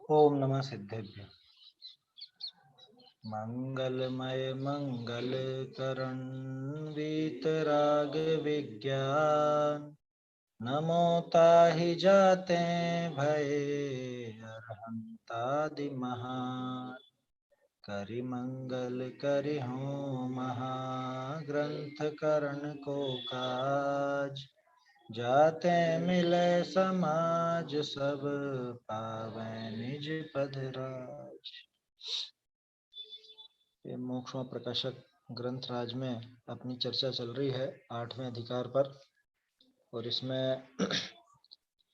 ओम नमः सिद्धेभ्य। मंगलमय मंगल करण वीतराग विज्ञान नमो ताहि जाते भय अरहंतादि महान करि मंगल करि हो महाग्रंथ करण को काज जाते मिले समाज सब पावै निज पद राज। ये मोक्षों प्रकाशक ग्रंथ राज में अपनी चर्चा चल रही है 8वें अधिकार पर। और इसमें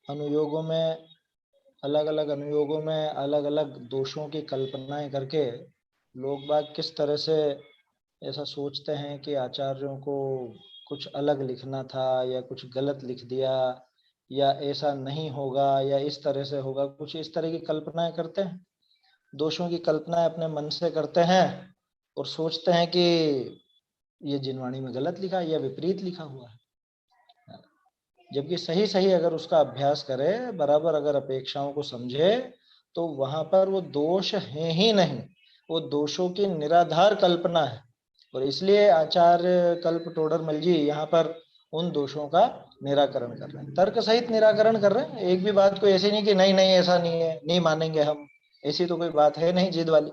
अनुयोगों में अलग अलग दोषों की कल्पनाएं करके लोग बाग किस तरह से ऐसा सोचते हैं कि आचार्यों को कुछ अलग लिखना था या कुछ गलत लिख दिया या ऐसा नहीं होगा या इस तरह से होगा, कुछ इस तरह की कल्पनाएं करते हैं। दोषों की कल्पनाएं अपने मन से करते हैं और सोचते हैं कि ये जिनवाणी में गलत लिखा या विपरीत लिखा हुआ है। जबकि सही सही अगर उसका अभ्यास करे, बराबर अगर अपेक्षाओं को समझे, तो वहां पर वो दोष है ही नहीं, वो दोषों की निराधार कल्पना है। और इसलिए आचार्य कल्प टोडरमल जी यहाँ पर उन दोषों का निराकरण कर रहे हैं, तर्क सहित निराकरण कर रहे हैं। एक भी बात को ऐसी नहीं कि नहीं नहीं ऐसा नहीं है, नहीं मानेंगे हम, ऐसी तो कोई बात है नहीं जिद वाली।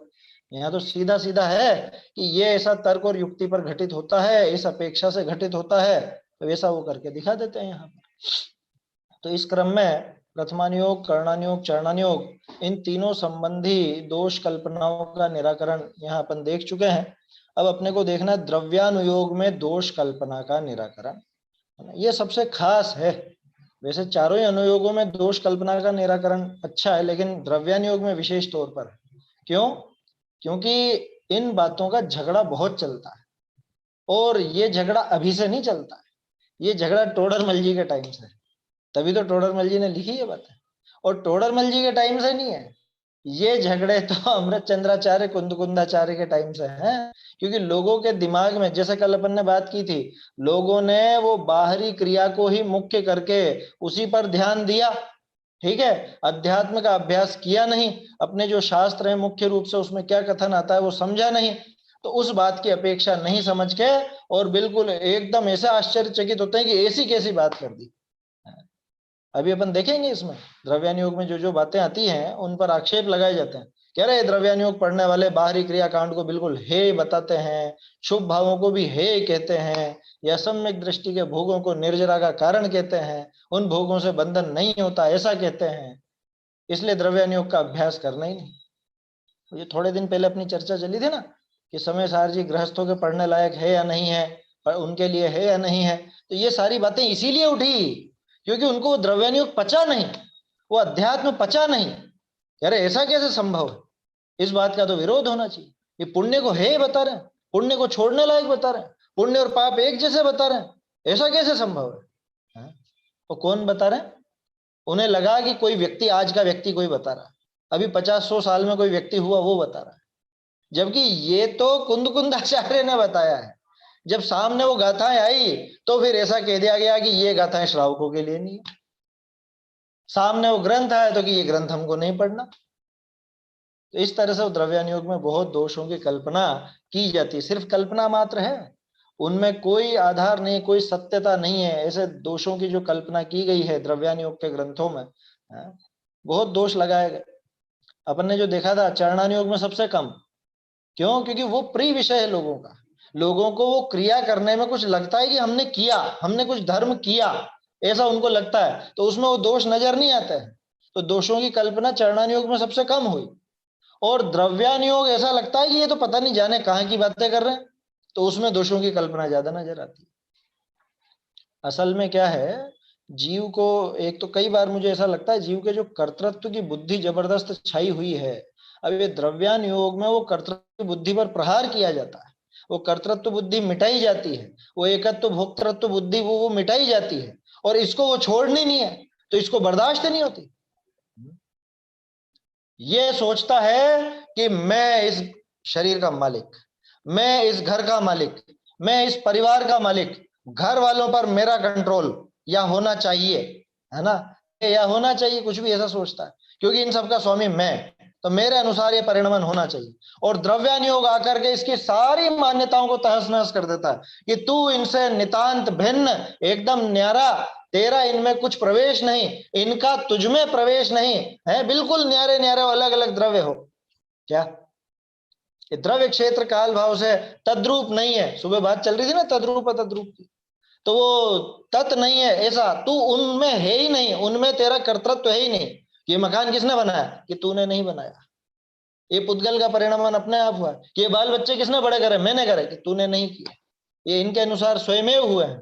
यहाँ तो सीधा सीधा है कि ये ऐसा तर्क और युक्ति पर घटित होता है, इस अपेक्षा से घटित होता है, तो वैसा वो करके दिखा देते हैं यहाँ पर। तो इस क्रम में प्रथमानुयोग, कर्णानुयोग, चरणानुयोग, इन तीनों संबंधी दोष कल्पनाओं का निराकरण यहाँ अपन देख चुके हैं। अब अपने को देखना है द्रव्यानुयोग में दोष कल्पना का निराकरण। ये सबसे खास है। वैसे चारों ही अनुयोगों में दोष कल्पना का निराकरण अच्छा है, लेकिन द्रव्यानुयोग में विशेष तौर पर। क्यों? क्योंकि इन बातों का झगड़ा बहुत चलता है, और ये झगड़ा अभी से नहीं चलता है, ये झगड़ा टोडरमल जी के टाइम से। तभी तो टोडरमल जी ने लिखी है बातें। और टोडरमल जी के टाइम से नहीं है, ये झगड़े तो अमृत चंद्राचार्य, कुंदकुंदाचार्य के टाइम से हैं। क्योंकि लोगों के दिमाग में, जैसे कल अपन ने बात की थी, लोगों ने वो बाहरी क्रिया को ही मुख्य करके उसी पर ध्यान दिया। ठीक है, अध्यात्म का अभ्यास किया नहीं, अपने जो शास्त्र है मुख्य रूप से उसमें क्या कथन आता है वो समझा नहीं। तो उस बात की अपेक्षा नहीं समझ के और बिल्कुल एकदम ऐसे आश्चर्यचकित होते हैं कि ऐसी कैसी बात कर दी। अभी अपन देखेंगे इसमें द्रव्यानुयोग में जो जो बातें आती हैं उन पर आक्षेप लगाए जाते हैं। कह रहे द्रव्यानुयोग पढ़ने वाले बाहरी क्रियाकांड को बिल्कुल हे बताते हैं, शुभ भावों को भी हे कहते हैं, या सम्यक दृष्टि के भोगों को निर्जरा का कारण कहते हैं, उन भोगों से बंधन नहीं होता ऐसा कहते हैं, इसलिए द्रव्यानुयोग का अभ्यास करना ही नहीं। ये थोड़े दिन पहले अपनी चर्चा चली थी ना कि समय सार जी गृहस्थों के पढ़ने लायक है या नहीं है, पर उनके लिए है या नहीं है। तो ये सारी बातें इसीलिए उठी क्योंकि उनको द्रव्यानुयोग पचा नहीं, वो अध्यात्म पचा नहीं। यार ऐसा कैसे संभव है? इस बात का तो विरोध होना चाहिए। ये पुण्य को है बता रहे हैं, पुण्य को छोड़ने लायक बता रहे हैं, पुण्य और पाप एक जैसे बता रहे हैं, ऐसा कैसे संभव है? तो कौन बता रहे हैं? उन्हें लगा कि कोई व्यक्ति, आज का व्यक्ति कोई बता रहा है, अभी 50-100 साल में कोई व्यक्ति हुआ वो बता रहा है, जबकि ये तो कुंदकुंदाचार्य ने बताया है। जब सामने वो गाथाएं आई तो फिर ऐसा कह दिया गया कि ये गाथाएं श्रावकों के लिए नहीं है। सामने वो ग्रंथ आया तो कि ये ग्रंथ हमको नहीं पढ़ना। तो इस तरह से द्रव्यानुयोग में बहुत दोषों की कल्पना की जाती है, सिर्फ कल्पना मात्र है, उनमें कोई आधार नहीं, कोई सत्यता नहीं है। ऐसे दोषों की जो कल्पना की गई है द्रव्यानुयोग के ग्रंथों में, बहुत दोष लगाए गए। अपन ने जो देखा था चरणानुयोग में सबसे कम। क्यों? क्योंकि वो प्रिय विषय है लोगों का, लोगों को वो क्रिया करने में कुछ लगता है कि हमने किया, हमने कुछ धर्म किया, ऐसा उनको लगता है, तो उसमें वो दोष नजर नहीं आते हैं। तो दोषों की कल्पना चरणानुयोग में सबसे कम हुई। और द्रव्यानुयोग ऐसा लगता है कि ये तो पता नहीं जाने कहाँ की बातें कर रहे हैं, तो उसमें दोषों की कल्पना ज्यादा नजर आती है। असल में क्या है, जीव को, एक तो कई बार मुझे ऐसा लगता है जीव के जो कर्तृत्व की बुद्धि जबरदस्त छाई हुई है। अब ये द्रव्यानुयोग में वो कर्तृत्व बुद्धि पर प्रहार किया जाता है, वो कर्तृत्व बुद्धि मिटाई जाती है, वो एकत्व भोक्तृत्व बुद्धि वो मिटाई जाती है, और इसको वो छोड़नी नहीं है, तो इसको बर्दाश्त नहीं होती। ये सोचता है कि मैं इस शरीर का मालिक, मैं इस घर का मालिक, मैं इस परिवार का मालिक, घर वालों पर मेरा कंट्रोल या होना चाहिए, है ना, या होना चाहिए, कुछ भी ऐसा सोचता है। क्योंकि इन सबका स्वामी मैं, तो मेरे अनुसार ये परिणमन होना चाहिए। और द्रव्यानुयोग आकर के इसकी सारी मान्यताओं को तहस नहस कर देता है कि तू इनसे नितांत भिन्न, एकदम न्यारा, तेरा इनमें कुछ प्रवेश नहीं, इनका तुझमें प्रवेश नहीं है, बिल्कुल न्यारे न्यारे अलग अलग द्रव्य हो। क्या ये द्रव्य क्षेत्र काल भाव से तद्रूप नहीं है? सुबह बात चल रही थी ना तद्रूप तद्रूप की, तो वो तत् नहीं है ऐसा, तू उनमें है ही नहीं, उनमें तेरा कर्तृत्व है ही नहीं। ये मकान किसने बनाया? कि तूने नहीं बनाया। ये पुद्गल का परिणाम अपने आप हुआ। कि ये बाल बच्चे किसने बड़े करे? मैंने करे, कि तूने नहीं किया। ये इनके अनुसार स्वयमेव हुए हैं।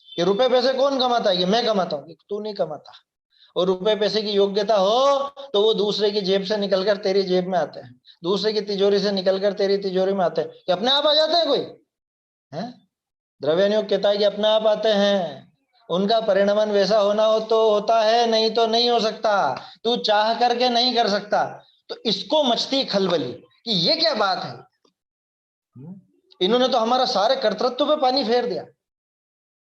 कि रुपए पैसे कौन कमाता है? कि मैं कमाता हूं, तू नहीं कमाता। और रुपए पैसे की योग्यता हो तो वो दूसरे की जेब से निकलकर तेरी जेब में आते हैं, दूसरे की तिजोरी से निकलकर तेरी तिजोरी में आते हैं। कि अपने आप आ जाते हैं कोई? है द्रव्यानुयोग कहता है कि अपने आप आते हैं। उनका परिणमन वैसा होना हो तो होता है, नहीं तो नहीं हो सकता। तू चाह करके नहीं कर सकता। तो इसको मचती खलबली कि ये क्या बात है, इन्होंने तो हमारा सारे कर्तृत्व पे पानी फेर दिया।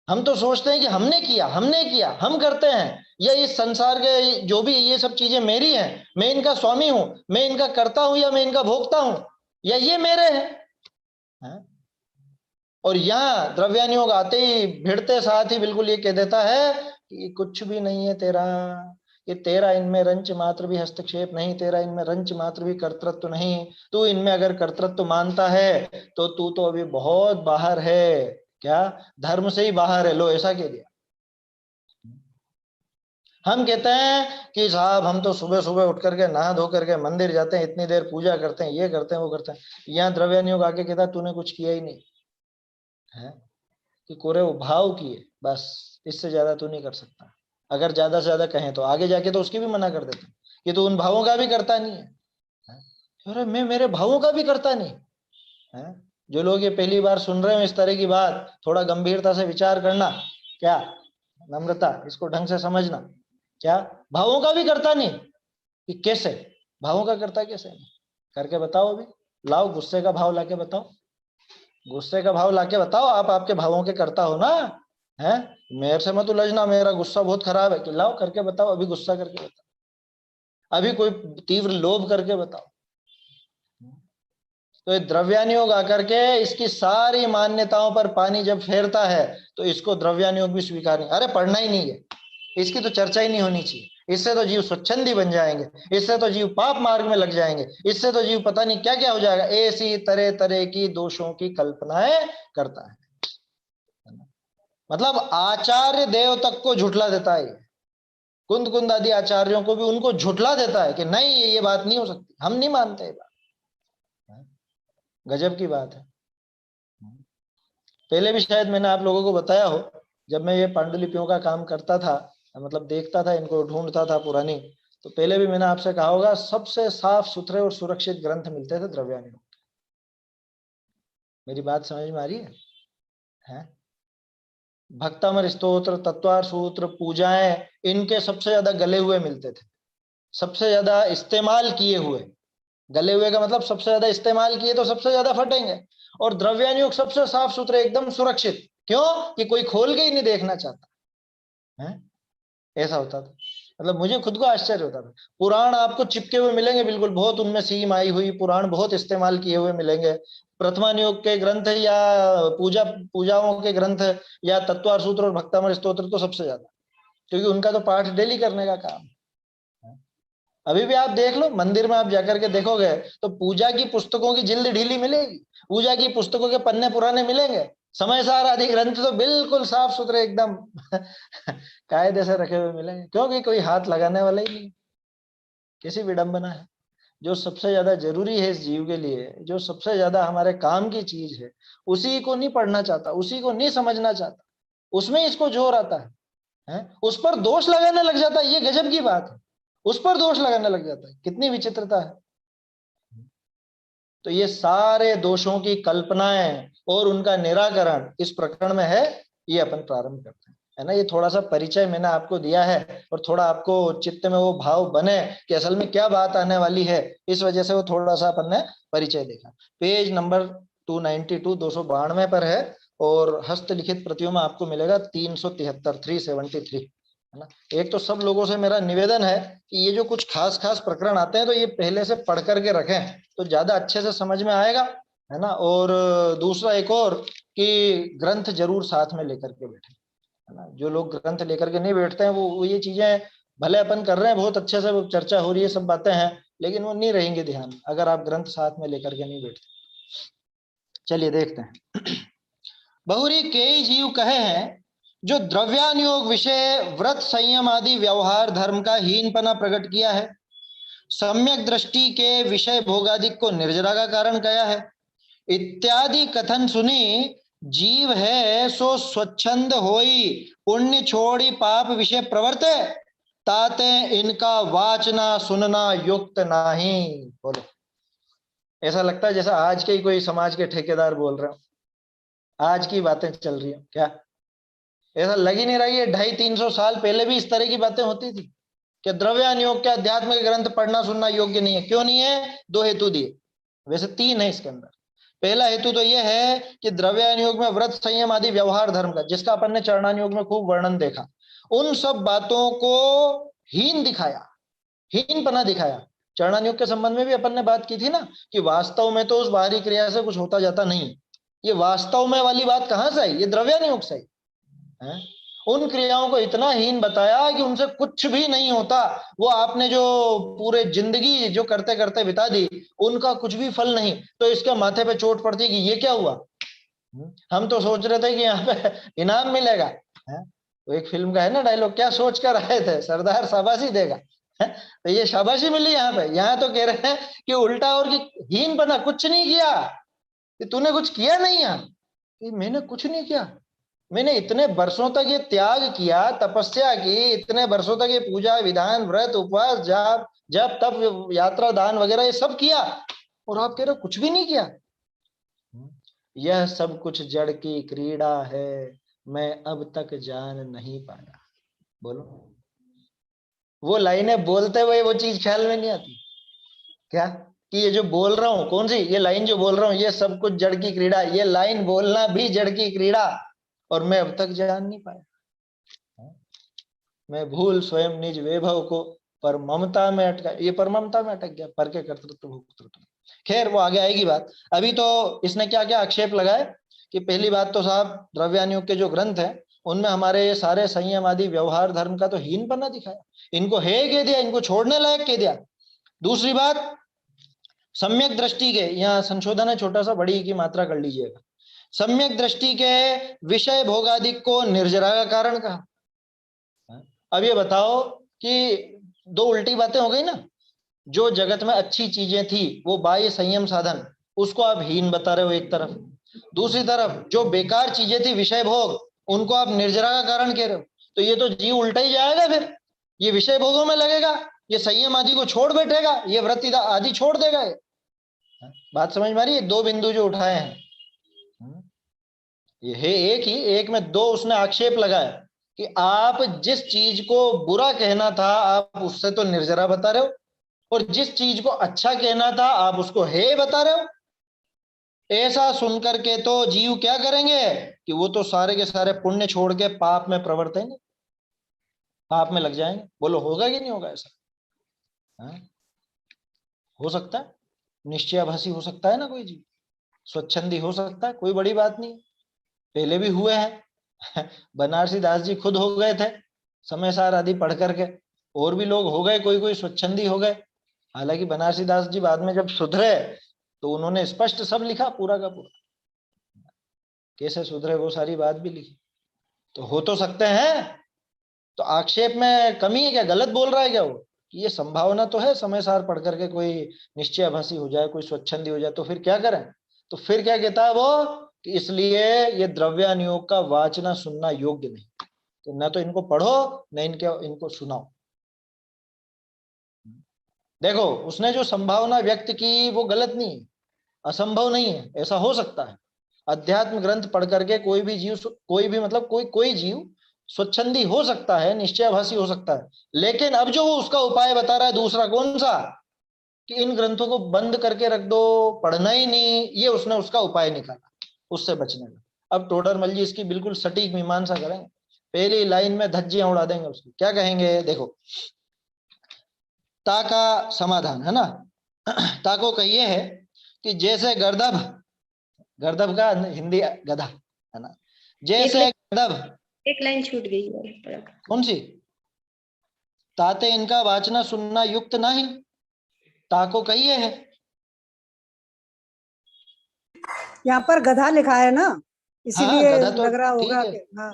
हम तो सोचते हैं कि हमने किया, हमने किया, हम करते हैं, या इस संसार के जो भी ये सब चीजें मेरी हैं, मैं इनका स्वामी हूं, मैं इनका करता हूं या मैं इनका भोगता हूं, या ये मेरे हैं। और यहाँ द्रव्यानुयोग आते ही भिड़ते साथ ही बिल्कुल ये कह देता है कि कुछ भी नहीं है तेरा, ये तेरा इनमें रंच मात्र भी हस्तक्षेप नहीं, तेरा इनमें रंच मात्र भी कर्तृत्व नहीं। तू इनमें अगर कर्तृत्व मानता है तो तू तो अभी बहुत बाहर है। क्या? धर्म से ही बाहर है। लो ऐसा कह दिया। हम कहते हैं कि साहब हम तो सुबह सुबह उठ करके नहा धो करके मंदिर जाते हैं, इतनी देर पूजा करते हैं, ये करते हैं, वो करते हैं। यहाँ द्रव्यानुयोग आके कहता तूने कुछ किया ही नहीं है, कि कोरे भाव किए बस, इससे ज्यादा तू नहीं कर सकता। अगर ज्यादा से ज्यादा कहें तो आगे जाके तो उसकी भी मना कर देते कि तू उन भावों का भी करता नहीं है। अरे मैं मेरे भावों का भी करता नहीं है। जो लोग ये पहली बार सुन रहे हो इस तरह की बात, थोड़ा गंभीरता से विचार करना, क्या नम्रता, इसको ढंग से समझना। क्या भावों का भी करता नहीं? कि कैसे भावों का करता, कैसे करके बताओ। अभी लाओ गुस्से का भाव लाके बताओ, गुस्से का भाव लाके बताओ। आप आपके भावों के करता हो ना? है मेरे से मत उलझना, मेरा गुस्सा बहुत खराब है। कि लाओ करके बताओ, अभी गुस्सा करके बताओ, अभी कोई तीव्र लोभ करके बताओ। तो ये द्रव्यानुयोग आकर के इसकी सारी मान्यताओं पर पानी जब फेरता है तो इसको द्रव्यानुयोग भी स्वीकार नहीं। अरे पढ़ना ही नहीं है, इसकी तो चर्चा ही नहीं होनी चाहिए। इससे तो जीव स्वच्छंदी बन जाएंगे, इससे तो जीव पाप मार्ग में लग जाएंगे, इससे तो जीव पता नहीं क्या क्या हो जाएगा। ऐसी तरह तरह की दोषों की कल्पनाएं करता है। मतलब आचार्य देव तक को झुठला देता है। कुंद कुंद आदि आचार्यों को भी उनको झुठला देता है कि नहीं ये बात नहीं हो सकती, हम नहीं मानते ये बात। गजब की बात है। पहले भी शायद मैंने आप लोगों को बताया हो, जब मैं ये पांडुलिपियों का काम करता था, मतलब देखता था, इनको ढूंढता था पुरानी, तो पहले भी मैंने आपसे कहा होगा सबसे साफ सुथरे और सुरक्षित ग्रंथ मिलते थे द्रव्यानुयोग। मेरी बात समझ में आ रही है? भक्तामर स्तोत्र, तत्वार सूत्र, पूजाएं, इनके सबसे ज्यादा गले हुए मिलते थे, सबसे ज्यादा इस्तेमाल किए हुए। गले हुए का मतलब सबसे ज्यादा इस्तेमाल किए तो सबसे ज्यादा फटेंगे। और द्रव्यानुयोग सबसे साफ सुथरे, एकदम सुरक्षित। क्यों? कि कोई खोल के ही नहीं देखना चाहता है। ऐसा होता था। मतलब मुझे खुद को आश्चर्य होता था। पुराण आपको चिपके हुए मिलेंगे बिल्कुल, बहुत उनमें सीम आई हुई पुराण बहुत इस्तेमाल किए हुए मिलेंगे। प्रथमानुयोग के ग्रंथ या पूजाओं के ग्रंथ या तत्वार सूत्र और भक्तामर स्तोत्र तो सबसे ज्यादा, क्योंकि उनका तो पाठ डेली करने का काम है। अभी भी आप देख लो, मंदिर में आप जाकर के देखोगे तो पूजा की पुस्तकों की जिल्द ढीली मिलेगी, पूजा की पुस्तकों के पन्ने पुराने मिलेंगे, समय सार आदि ग्रंथ तो बिल्कुल साफ सुथरे एकदम कायदे से रखे हुए मिलेंगे, क्योंकि कोई हाथ लगाने वाला ही नहीं। कैसी विडंबना है। जो सबसे ज्यादा जरूरी है इस जीव के लिए, जो सबसे ज्यादा हमारे काम की चीज है, उसी को नहीं पढ़ना चाहता, उसी को नहीं समझना चाहता, उसमें इसको जोर आता है? उस पर दोष लगाने लग जाता है। ये गजब की बात है, उस पर दोष लगाने लग जाता है। कितनी विचित्रता है। तो ये सारे दोषों की कल्पनाएं और उनका निराकरण इस प्रकरण में है। ये अपन प्रारंभ करते हैं, है ना। ये थोड़ा सा परिचय मैंने आपको दिया है, और थोड़ा आपको चित्त में वो भाव बने कि असल में क्या बात आने वाली है, इस वजह से वो थोड़ा सा अपन ने परिचय देखा। पेज नंबर 292 292 पर है, और हस्तलिखित प्रतियों में आपको मिलेगा 373 373, है ना। एक तो सब लोगों से मेरा निवेदन है कि ये जो कुछ खास खास प्रकरण आते हैं तो ये पहले से पढ़ करके रखें तो ज्यादा अच्छे से समझ में आएगा, है ना। और दूसरा एक और कि ग्रंथ जरूर साथ में लेकर के बैठे, है ना। जो लोग ग्रंथ लेकर के नहीं बैठते हैं वो ये चीजें भले अपन कर रहे हैं बहुत अच्छे से, वो चर्चा हो रही है, सब बातें हैं, लेकिन वो नहीं रहेंगे ध्यान अगर आप ग्रंथ साथ में लेकर के नहीं बैठते। चलिए देखते हैं। बहुरी कई जीव कहे हैं जो द्रव्यानुयोग विषय व्रत संयम आदि व्यवहार धर्म का हीनपना प्रकट किया है, सम्यक दृष्टि के विषय भोगादिक को निर्जरा का कारण कहा है, इत्यादि कथन सुनी जीव है सो स्वच्छंद होई पुण्य छोड़ी पाप विषय प्रवर्ते, ताते इनका वाचना सुनना युक्त नहीं। बोलो, ऐसा लगता है जैसा आज के ही कोई समाज के ठेकेदार बोल रहे हो, आज की बातें चल रही है क्या। ऐसा लग ही नहीं रहा है 250-300 साल पहले भी इस तरह की बातें होती थी कि द्रव्यानुयोग के अध्यात्म के ग्रंथ पढ़ना सुनना योग्य नहीं है। क्यों नहीं है? 2 हेतु दिए, वैसे 3 है इसके अंदर। पहला हेतु तो यह है कि द्रव्यानुयोग में व्रत संयम आदि व्यवहार धर्म का, जिसका अपन ने चरणानुयोग में खूब वर्णन देखा, उन सब बातों को हीन दिखाया, हीनपना दिखाया। चरणानुयोग के संबंध में भी अपन ने बात की थी ना कि वास्तव में तो उस बाहरी क्रिया से कुछ होता जाता नहीं, ये वास्तव में वाली बात कहां से आई? ये द्रव्यानुयोग से है। उन क्रियाओं को इतना हीन बताया कि उनसे कुछ भी नहीं होता। वो आपने जो पूरे जिंदगी जो करते करते बिता दी, उनका कुछ भी फल नहीं, तो इसके माथे पे चोट पड़ती कि ये क्या हुआ। हम तो सोच रहे थे कि यहाँ पे इनाम मिलेगा, है? तो एक फिल्म का है ना डायलॉग, क्या सोच कर आए थे, सरदार शाबाशी देगा, है? तो ये शाबाशी मिली यहाँ पे। यहाँ तो कह रहे हैं कि उल्टा और कि हीन बना, कुछ नहीं किया, कि तूने कुछ किया नहीं। यहाँ कि मैंने कुछ नहीं किया, मैंने इतने वर्षों तक ये त्याग किया, तपस्या की, इतने वर्षों तक ये पूजा विधान व्रत उपवास जाप जब तब यात्रा दान वगैरह ये सब किया, और आप कह रहे हो कुछ भी नहीं किया। यह सब कुछ जड़ की क्रीड़ा है, मैं अब तक जान नहीं पाया। बोलो, वो लाइनें बोलते हुए वो चीज ख्याल में नहीं आती क्या कि ये जो बोल रहा हूं, कौन सी ये लाइन जो बोल रहा हूं, ये सब कुछ जड़ की क्रीड़ा, ये लाइन बोलना भी जड़ की क्रीड़ा, और मैं अब तक जान नहीं पाया। मैं भूल स्वयं निज वैभव को, पर ममता में अटका, ये पर ममता में अटक गया, पर के कर्तृत्व भोक्तृत्व। खैर वो आगे आएगी बात। अभी तो इसने क्या क्या आक्षेप लगाए कि पहली बात तो साहब द्रव्यानुयोग के जो ग्रंथ है उनमें हमारे सारे संयम आदि व्यवहार धर्म का तो हीनपना दिखाया, इनको हे कह दिया, इनको छोड़ने लायक कह दिया। दूसरी बात, सम्यक दृष्टि के, यहाँ संशोधन है छोटा सा, बड़ी की मात्रा कर लीजिएगा, सम्यक दृष्टि के विषय भोगादिक को निर्जरा का कारण कहा। अब ये बताओ कि दो उल्टी बातें हो गई ना। जो जगत में अच्छी चीजें थी वो बाह्य संयम साधन, उसको आप हीन बता रहे हो एक तरफ, दूसरी तरफ जो बेकार चीजें थी विषय भोग, उनको आप निर्जरा का कारण कह रहे हो। तो ये तो जीव उल्टा ही जाएगा, फिर ये विषय भोगों में लगेगा, ये संयम आदि को छोड़ बैठेगा, ये व्रत आदि छोड़ देगा। ये बात समझ में आ रही है? 2 बिंदु जो उठाए हैं, ये है एक ही, एक में 2 उसने आक्षेप लगाए कि आप जिस चीज को बुरा कहना था आप उससे तो निर्जरा बता रहे हो, और जिस चीज को अच्छा कहना था आप उसको हे बता रहे हो। ऐसा सुनकर के तो जीव क्या करेंगे कि वो तो सारे के सारे पुण्य छोड़ के पाप में प्रवर्तेंगे, पाप में लग जाएंगे। बोलो होगा कि नहीं होगा ऐसा? हाँ? हो सकता है, निश्चयाभासी हो सकता है ना कोई जीव, स्वच्छंदी हो सकता है, कोई बड़ी बात नहीं, पहले भी हुए हैं। बनारसी दास जी खुद हो गए थे समय सार आदि पढ़ करके, और भी लोग हो गए, कोई कोई स्वच्छंदी हो गए। हालांकि बनारसी दास जी बाद में जब सुधरे तो उन्होंने स्पष्ट सब लिखा, पूरा का पूरा, कैसे सुधरे वो सारी बात भी लिखी। तो हो तो सकते हैं। तो आक्षेप में कमी है क्या? गलत बोल रहा है क्या वो? कि ये संभावना तो है समय सार पढ़ करके कोई निश्चयाभासी हो जाए, कोई स्वच्छंदी हो जाए, तो फिर क्या करें? तो फिर क्या कहता है वो कि इसलिए ये द्रव्यानुयोग का वाचना सुनना योग्य नहीं, तो ना तो इनको पढ़ो न इनको सुनाओ। देखो उसने जो संभावना व्यक्त की वो गलत नहीं है, असंभव नहीं है, ऐसा हो सकता है। अध्यात्म ग्रंथ पढ़ करके कोई भी जीव, कोई भी मतलब कोई जीव स्वच्छंदी हो सकता है, निश्चयाभासी हो सकता है। लेकिन अब जो वो उसका उपाय बता रहा है दूसरा, कौन सा? कि इन ग्रंथों को बंद करके रख दो, पढ़ना ही नहीं, ये उसने उसका उपाय निकाला उससे बचने का। अब टोडरमल जी इसकी बिल्कुल सटीक मीमांसा करेंगे। पहली लाइन में धज्जियां उड़ा देंगे उसकी। क्या कहेंगे देखो, ता का समाधान है ना। ता को कहिए है कि जैसे गर्दभ, गर्दभ का हिंदी गधा है ना, जैसे गर्दभ, एक लाइन छूट गई है। कौन सी? ताते इनका वाचना सुनना युक्त नहीं, ता को कहिए है। यहाँ पर गधा लिखा है ना, इसीलिए गधा तो लग रहा ठीक होगा है। कि हाँ।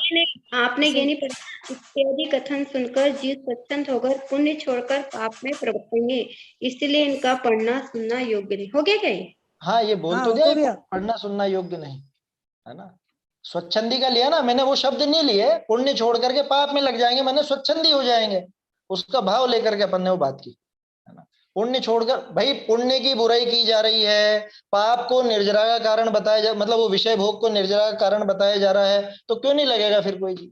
आपने ये नहीं पढ़ा, इत्यादि कथन सुनकर जीव स्वच्छंद होकर पुण्य छोड़कर पाप में प्रवर्तेंगे, इसलिए इनका पढ़ना सुनना योग्य नहीं। हो गया क्या ये? हाँ, ये बोल हाँ, तो हो दिया, तो गया। पढ़ना सुनना योग्य नहीं है ना। स्वच्छंदी का लिया ना मैंने, वो शब्द नहीं लिए पुण्य छोड़ करके पाप में लग जाएंगे, मैंने स्वच्छंदी हो जाएंगे, उसका भाव लेकर के अपन ने वो बात की है ना। पुण्य छोड़कर, भाई पुण्य की बुराई की जा रही है, पाप को निर्जरा का कारण बताया जा, मतलब वो विषय भोग को निर्जरा का कारण बताया जा रहा है, तो क्यों नहीं लगेगा फिर कोई जी।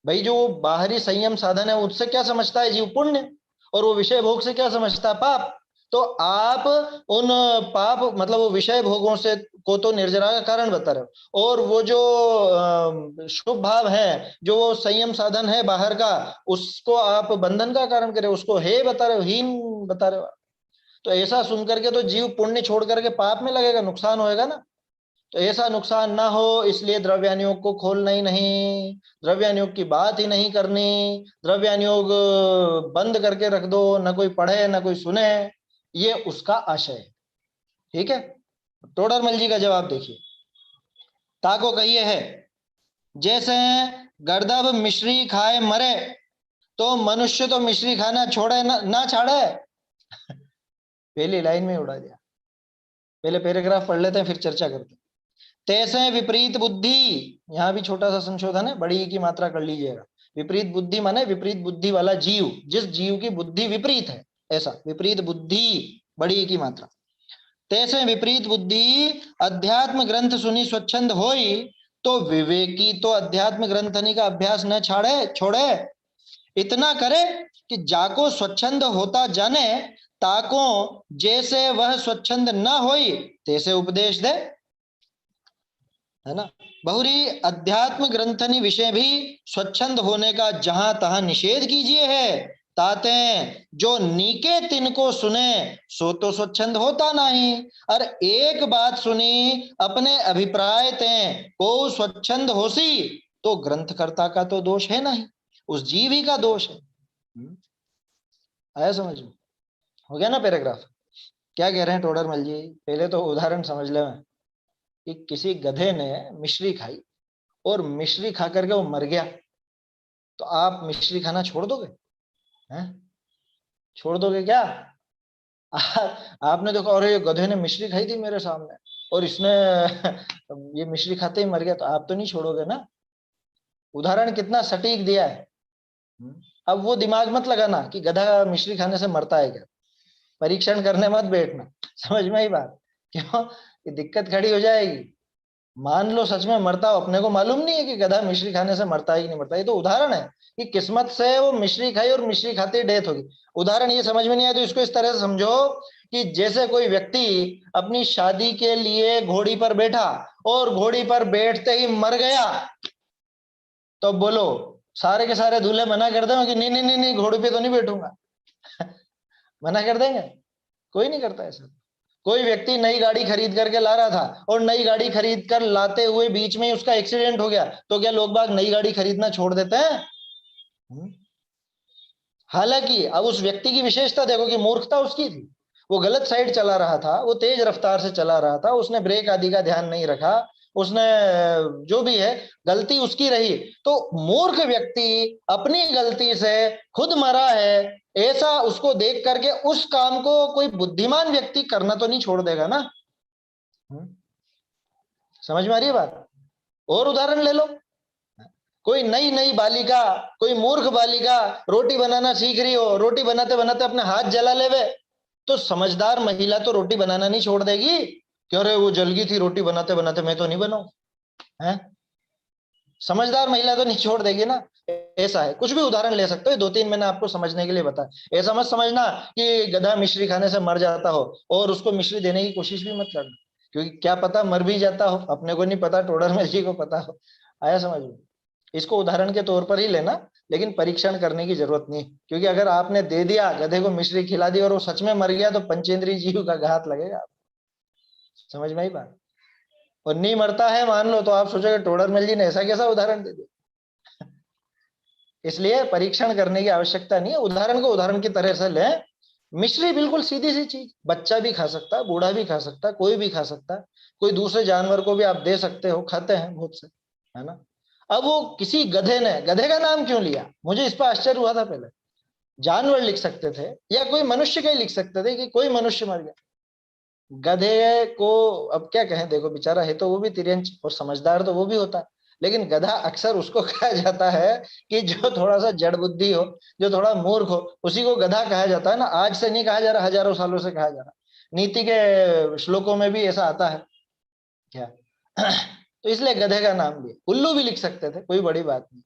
भाई जो बाहरी संयम साधन है उससे क्या समझता है जीव? पुण्य। और वो विषय भोग से क्या समझता है? पाप। तो आप उन पाप मतलब वो विषय भोगों से को तो निर्जरा का कारण बता रहे हो, और वो जो शुभ भाव है, जो वो संयम साधन है बाहर का, उसको आप बंधन का कारण करे, उसको हे बता रहे हो, हीन बता रहे हो। तो ऐसा सुन करके तो जीव पुण्य छोड़ करके पाप में लगेगा, नुकसान होएगा ना। तो ऐसा नुकसान ना हो इसलिए द्रव्यानुयोग को खोलना ही नहीं, द्रव्यानुयोग की बात ही नहीं करनी, द्रव्यानुयोग बंद करके रख दो, ना कोई पढ़े ना कोई सुने, ये उसका आशय है। ठीक है, टोडरमल जी का जवाब देखिए। ताको कहिए है, जैसे गर्दभ मिश्री खाए मरे, तो मनुष्य तो मिश्री खाना छोड़े ना छाड़े। पहली लाइन में उड़ा दिया। पहले पैराग्राफ पढ़ लेते हैं फिर चर्चा करते हैं। तैसे विपरीत बुद्धि, यहां भी छोटा सा संशोधन है, बड़ी की मात्रा कर लीजिएगा। विपरीत बुद्धि माने विपरीत बुद्धि वाला जीव, जिस जीव की बुद्धि विपरीत है, ऐसा विपरीत बुद्धि, बड़ी की मात्रा। तैसे विपरीत बुद्धि अध्यात्म ग्रंथ सुनी स्वच्छंद होई, तो विवेकी तो अध्यात्म ग्रंथनी का अभ्यास न छोड़े, इतना करे कि जाको स्वच्छंद होता जाने, ताको जैसे वह स्वच्छंद न होई तैसे उपदेश दे, है ना। बहुरी अध्यात्म ग्रंथनी विषय भी स्वच्छंद होने का जहां तहां निषेध कीजिए है, ताते जो नीके तिनको सुने सो तो स्वच्छंद होता नहीं। और एक बात सुनी अपने अभिप्राय ते को स्वच्छंद होसी, तो ग्रंथकर्ता का तो दोष है नहीं, उस जीव ही का दोष है। आया समझ में? हो गया ना पैराग्राफ? क्या कह रहे हैं टोडरमल जी? पहले तो उदाहरण समझ ले कि किसी गधे ने मिश्री खाई और मिश्री खा करके वो मर गया, तो आप मिश्री खाना छोड़ दोगे? हैं? छोड़ दोगे क्या? आपने देखा अरे ये गधे ने मिश्री खाई थी मेरे सामने और इसने ये मिश्री खाते ही मर गया, तो आप तो नहीं छोड़ोगे ना। उदाहरण कितना सटीक दिया है। अब वो दिमाग मत लगाना कि गधा मिश्री खाने से मरता है क्या, परीक्षण करने मत बैठना। समझ में आई बात? क्यों? ये दिक्कत खड़ी हो जाएगी। मान लो सच में मरता हो, अपने को मालूम नहीं है कि गधा मिश्री खाने से मरता है कि नहीं मरता। ये तो उदाहरण है कि किस्मत से वो मिश्री खाई और मिश्री खाते ही डेथ होगी। उदाहरण ये समझ में नहीं आया तो इसको इस तरह से समझो कि जैसे कोई व्यक्ति अपनी शादी के लिए घोड़ी पर बैठा और घोड़ी पर बैठते ही मर गया, तो बोलो सारे के सारे दूल्हे मना कर देंगे कि नहीं नहीं नहीं नहीं घोड़े पे तो नहीं बैठूंगा। मना कर देंगे? कोई नहीं करता ऐसा। कोई व्यक्ति नई गाड़ी खरीद करके ला रहा था और नई गाड़ी खरीद कर लाते हुए बीच में उसका एक्सीडेंट हो गया, तो क्या लोग बाग नई गाड़ी खरीदना छोड़ देते हैं? हालांकि अब उस व्यक्ति की विशेषता देखो कि मूर्खता उसकी थी, वो गलत साइड चला रहा था, वो तेज रफ्तार से चला रहा था, उसने ब्रेक आदि का ध्यान नहीं रखा, उसने जो भी है गलती उसकी रही। तो मूर्ख व्यक्ति अपनी गलती से खुद मरा है, ऐसा उसको देख करके उस काम को कोई बुद्धिमान व्यक्ति करना तो नहीं छोड़ देगा ना। समझ में आ रही है बात? और उदाहरण ले लो, कोई नई नई बालिका, कोई मूर्ख बालिका रोटी बनाना सीख रही हो, रोटी बनाते बनाते अपने हाथ जला लेवे, तो समझदार महिला तो रोटी बनाना नहीं छोड़ देगी कि अरे वो जल गई थी रोटी बनाते बनाते, मैं तो नहीं बनाऊं है। समझदार महिला तो नहीं छोड़ देगी ना। ऐसा है, कुछ भी उदाहरण ले सकते हो, दो तीन मैंने आपको समझने के लिए बताया। ऐसा मत समझना कि गधा मिश्री खाने से मर जाता हो और उसको मिश्री देने की कोशिश भी मत करना, क्योंकि क्या पता मर भी जाता हो, अपने को नहीं पता, टोडरमल जी को पता हो। आया समझ में? इसको उदाहरण के तौर पर ही लेना, लेकिन परीक्षण करने की जरूरत नहीं, क्योंकि अगर आपने दे दिया, गधे को मिश्री खिला दी और वो सच में मर गया तो पंचेंद्रिय जीव का घात लगेगा। समझ में आई बात? और नहीं मरता है मान लो, तो आप सोचोगे टोडरमल जी ने ऐसा कैसा उदाहरण दे दिया। इसलिए परीक्षण करने की आवश्यकता नहीं है, उदाहरण को उदाहरण की तरह से लें। मिश्री बिल्कुल सीधी सी चीज, बच्चा भी खा सकता है, बूढ़ा भी खा सकता है, कोई भी खा सकता है, कोई दूसरे जानवर को भी आप दे सकते हो, खाते हैं बहुत से, है ना। अब वो किसी गधे ने, गधे का नाम क्यों लिया, मुझे इस पर आश्चर्य हुआ था पहले। जानवर लिख सकते थे या कोई मनुष्य का ही लिख सकते थे कि कोई मनुष्य मर गया। गधे को अब क्या कहें, देखो बेचारा है तो वो भी तिर्यंच और समझदार तो वो भी होता है, लेकिन गधा अक्सर उसको कहा जाता है कि जो थोड़ा सा जड़ बुद्धि हो, जो थोड़ा मूर्ख हो, उसी को गधा कहा जाता है ना। आज से नहीं कहा जा रहा, हजारों सालों से कहा जा रहा। नीति के श्लोकों में भी ऐसा आता है क्या। तो इसलिए गधे का नाम दिया। उल्लू भी लिख सकते थे, कोई बड़ी बात नहीं।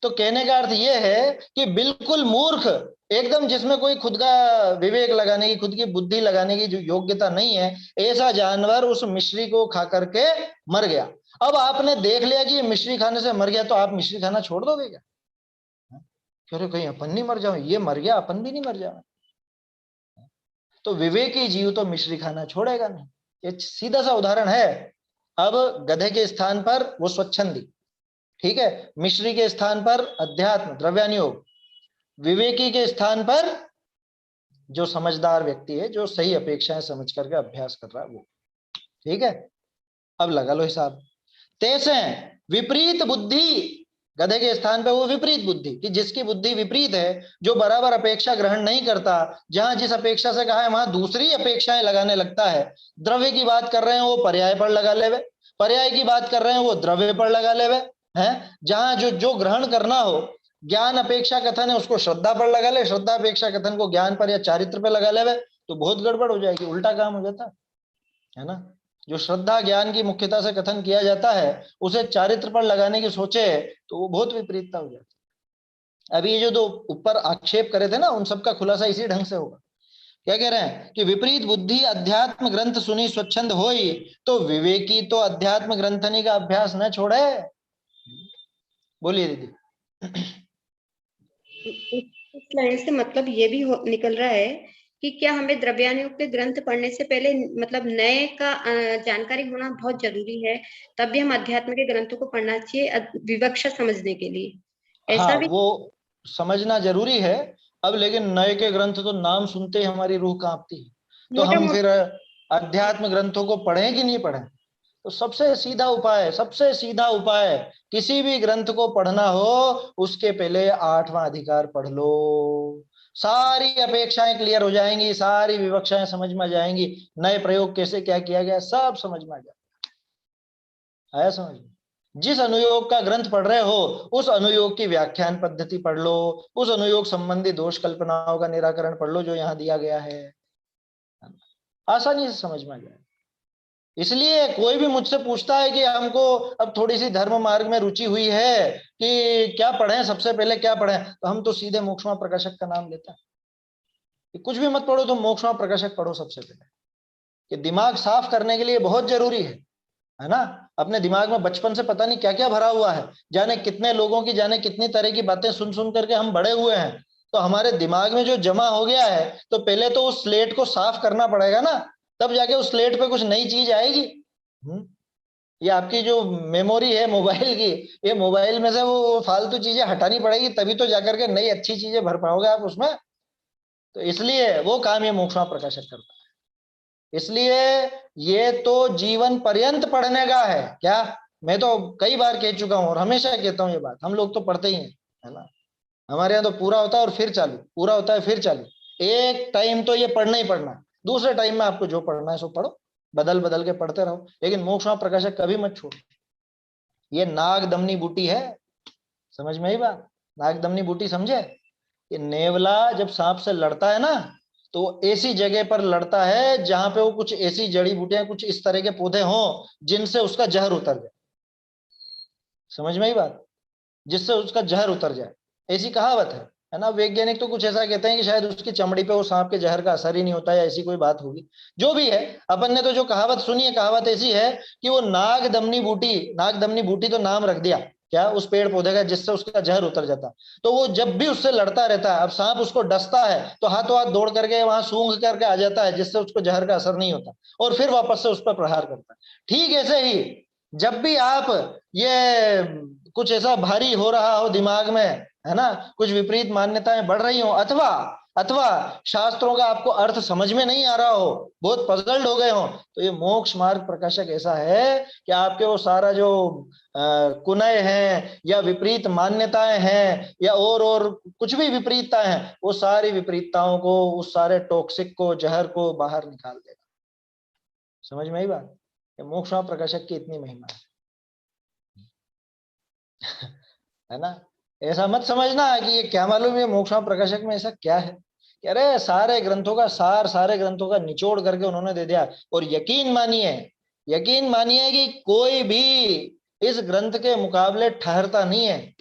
तो कहने का अर्थ यह है कि बिल्कुल मूर्ख, एकदम जिसमें कोई खुद का विवेक लगाने की, खुद की बुद्धि लगाने की जो योग्यता नहीं है, ऐसा जानवर उस मिश्री को खा करके मर गया। अब आपने देख लिया कि ये मिश्री खाने से मर गया, तो आप मिश्री खाना छोड़ दोगे क्या? अरे कहीं अपन नहीं मर जाओ, ये मर गया अपन भी नहीं मर जाओ। तो विवेकी जीव तो मिश्री खाना छोड़ेगा नहीं। ये सीधा सा उदाहरण है। अब गधे के स्थान पर वो स्वच्छंदी, ठीक है, मिश्री के स्थान पर अध्यात्म द्रव्यानुयोग, विवेकी के स्थान पर जो समझदार व्यक्ति है, जो सही अपेक्षाएं समझ करके अभ्यास कर रहा है वो, ठीक है। अब लगा लो हिसाब। तैसे विपरीत बुद्धि, गधे के स्थान पे वो विपरीत बुद्धि, कि जिसकी बुद्धि विपरीत है, जो बराबर अपेक्षा ग्रहण नहीं करता, जहां जिस अपेक्षा से कहा है वहां दूसरी अपेक्षाएं लगाने लगता है। द्रव्य की बात कर रहे हैं वो पर्याय पर लगा लेवे, पर्याय की बात कर रहे हैं वो द्रव्य पर लगा लेवे, है। जहां जो जो ग्रहण करना हो, ज्ञान अपेक्षा कथन है उसको श्रद्धा पर लगा ले, श्रद्धा अपेक्षा कथन को ज्ञान पर या चारित्र पर लगा लेवे, तो बहुत गड़बड़ हो जाएगी, उल्टा काम हो जाता है ना। जो श्रद्धा ज्ञान की मुख्यता से कथन किया जाता है, उसे चारित्र पर लगाने की सोचे तो वो बहुत विपरीतता हो जाती है। अभी ये जो दो ऊपर आक्षेप करे थे ना, उन सबका खुलासा इसी ढंग से होगा। क्या कह रहे हैं कि विपरीत बुद्धि अध्यात्म ग्रंथ सुनी स्वच्छंद होई, तो विवेकी तो अध्यात्म ग्रंथनी का अभ्यास न छोड़े। बोलिए दीदी। इस लाइन से मतलब ये भी निकल रहा है कि क्या हमें द्रव्यानुयोग के ग्रंथ पढ़ने से पहले मतलब नए का जानकारी होना बहुत जरूरी है, तब भी हम अध्यात्म के ग्रंथों को पढ़ना चाहिए विवक्षा समझने के लिए, ऐसा हाँ, भी वो समझना जरूरी है। अब लेकिन नए के ग्रंथ तो नाम सुनते ही हमारी रूह कांपती है, तो मोटा हम मोटा फिर अध्यात्म ग्रंथों को पढ़ें कि नहीं पढ़ें? तो सबसे सीधा उपाय, सबसे सीधा उपाय, किसी भी ग्रंथ को पढ़ना हो उसके पहले 8वां अधिकार पढ़ लो। सारी अपेक्षाएं क्लियर हो जाएंगी, सारी विवक्षाएं समझ में आ जाएंगी, नए प्रयोग कैसे क्या किया गया सब समझ में आ जाएगा। आया समझ में? जिस अनुयोग का ग्रंथ पढ़ रहे हो उस अनुयोग की व्याख्यान पद्धति पढ़ लो, उस अनुयोग संबंधी दोष कल्पनाओं का निराकरण पढ़ लो जो यहाँ दिया गया है, आसानी से समझ में आ जाए। इसलिए कोई भी मुझसे पूछता है कि हमको अब थोड़ी सी धर्म मार्ग में रुचि हुई है कि क्या पढ़ें, सबसे पहले क्या पढ़ें, तो हम तो सीधे मोक्षमा प्रकाशक का नाम लेते हैं कि कुछ भी मत पढ़ो तो मोक्षमा प्रकाशक पढ़ो सबसे पहले, कि दिमाग साफ करने के लिए बहुत जरूरी है ना। अपने दिमाग में बचपन से पता नहीं क्या क्या भरा हुआ है, जाने कितने लोगों की, जाने कितनी तरह की बातें सुन सुन करके हम बड़े हुए हैं, तो हमारे दिमाग में जो जमा हो गया है, तो पहले तो उस स्लेट को साफ करना पड़ेगा ना, तब जाके उस स्लेट पे कुछ नई चीज आएगी। ये आपकी जो मेमोरी है मोबाइल की, ये मोबाइल में से वो फालतू चीजें हटानी पड़ेगी, तभी तो जाकर के नई अच्छी चीजें भर पाओगे आप उसमें। तो इसलिए वो काम ये मोक्षमा प्रकाशक करता है। इसलिए ये तो जीवन पर्यंत पढ़ने का है। क्या, मैं तो कई बार कह चुका हूं और हमेशा कहता हूं ये बात, हम लोग तो पढ़ते ही हैं, है ना। हमारे यहाँ तो पूरा होता है और फिर चालू, पूरा होता है फिर चालू। एक टाइम तो ये पढ़ना ही पढ़ना, दूसरे टाइम में आपको जो पढ़ना है सो पढ़ो, बदल बदल के पढ़ते रहो, लेकिन मोक्षमा प्रकाशक कभी मत छोड़ो। ये नाग दमनी बूटी है, समझ में आई बात? नाग दमनी बूटी समझे? ये नेवला जब सांप से लड़ता है ना, तो ऐसी जगह पर लड़ता है जहां पे वो कुछ ऐसी जड़ी बूटियां, कुछ इस तरह के पौधे हों जिनसे उसका जहर उतर जाए। समझ में आई बात? जिससे उसका जहर उतर जाए, ऐसी कहावत है ना। वैज्ञानिक तो कुछ ऐसा कहते हैं कि शायद उसकी चमड़ी पे वो सांप के जहर का असर ही नहीं होता है, ऐसी कोई बात होगी। जो भी है, अपन ने तो जो कहावत सुनी है, कहावत ऐसी है कि वो नाग दमनी बूटी, नाग दमनी बूटी तो नाम रख दिया, क्या, उस पेड़ पौधे का जिससे उसका जहर उतर जाता है। तो वो जब भी उससे लड़ता रहता है, अब सांप उसको डसता है तो हाथों हाथ दौड़ करके वहां सूंघ करके आ जाता है, जिससे उसको जहर का असर नहीं होता, और फिर वापस से उस पर प्रहार करता है। ठीक ऐसे ही जब भी आप ये कुछ ऐसा भारी हो रहा हो दिमाग में, है ना, कुछ विपरीत मान्यताएं बढ़ रही हो, अथवा अथवा शास्त्रों का आपको अर्थ समझ में नहीं आ रहा हो, बहुत पजल्ड हो गए हो, तो ये मोक्ष मार्ग प्रकाशक ऐसा है कि आपके वो सारा जो कुनय हैं या विपरीत मान्यताएं हैं या और कुछ भी विपरीतताएं हैं, वो सारी विपरीतताओं को, उस सारे टॉक्सिक को, जहर को बाहर निकाल देगा। समझ में आई बात? मोक्ष मार्ग प्रकाशक की इतनी महिमा है ना। ऐसा मत समझना कि ये क्या मालूम है मोक्ष मार्ग प्रकाशक में ऐसा क्या है, कि अरे सारे ग्रंथों का सार, सारे ग्रंथों का निचोड़ करके उन्होंने दे दिया। और यकीन मानिए कि कोई भी इस ग्रंथ के मुकाबले ठहरता नहीं है।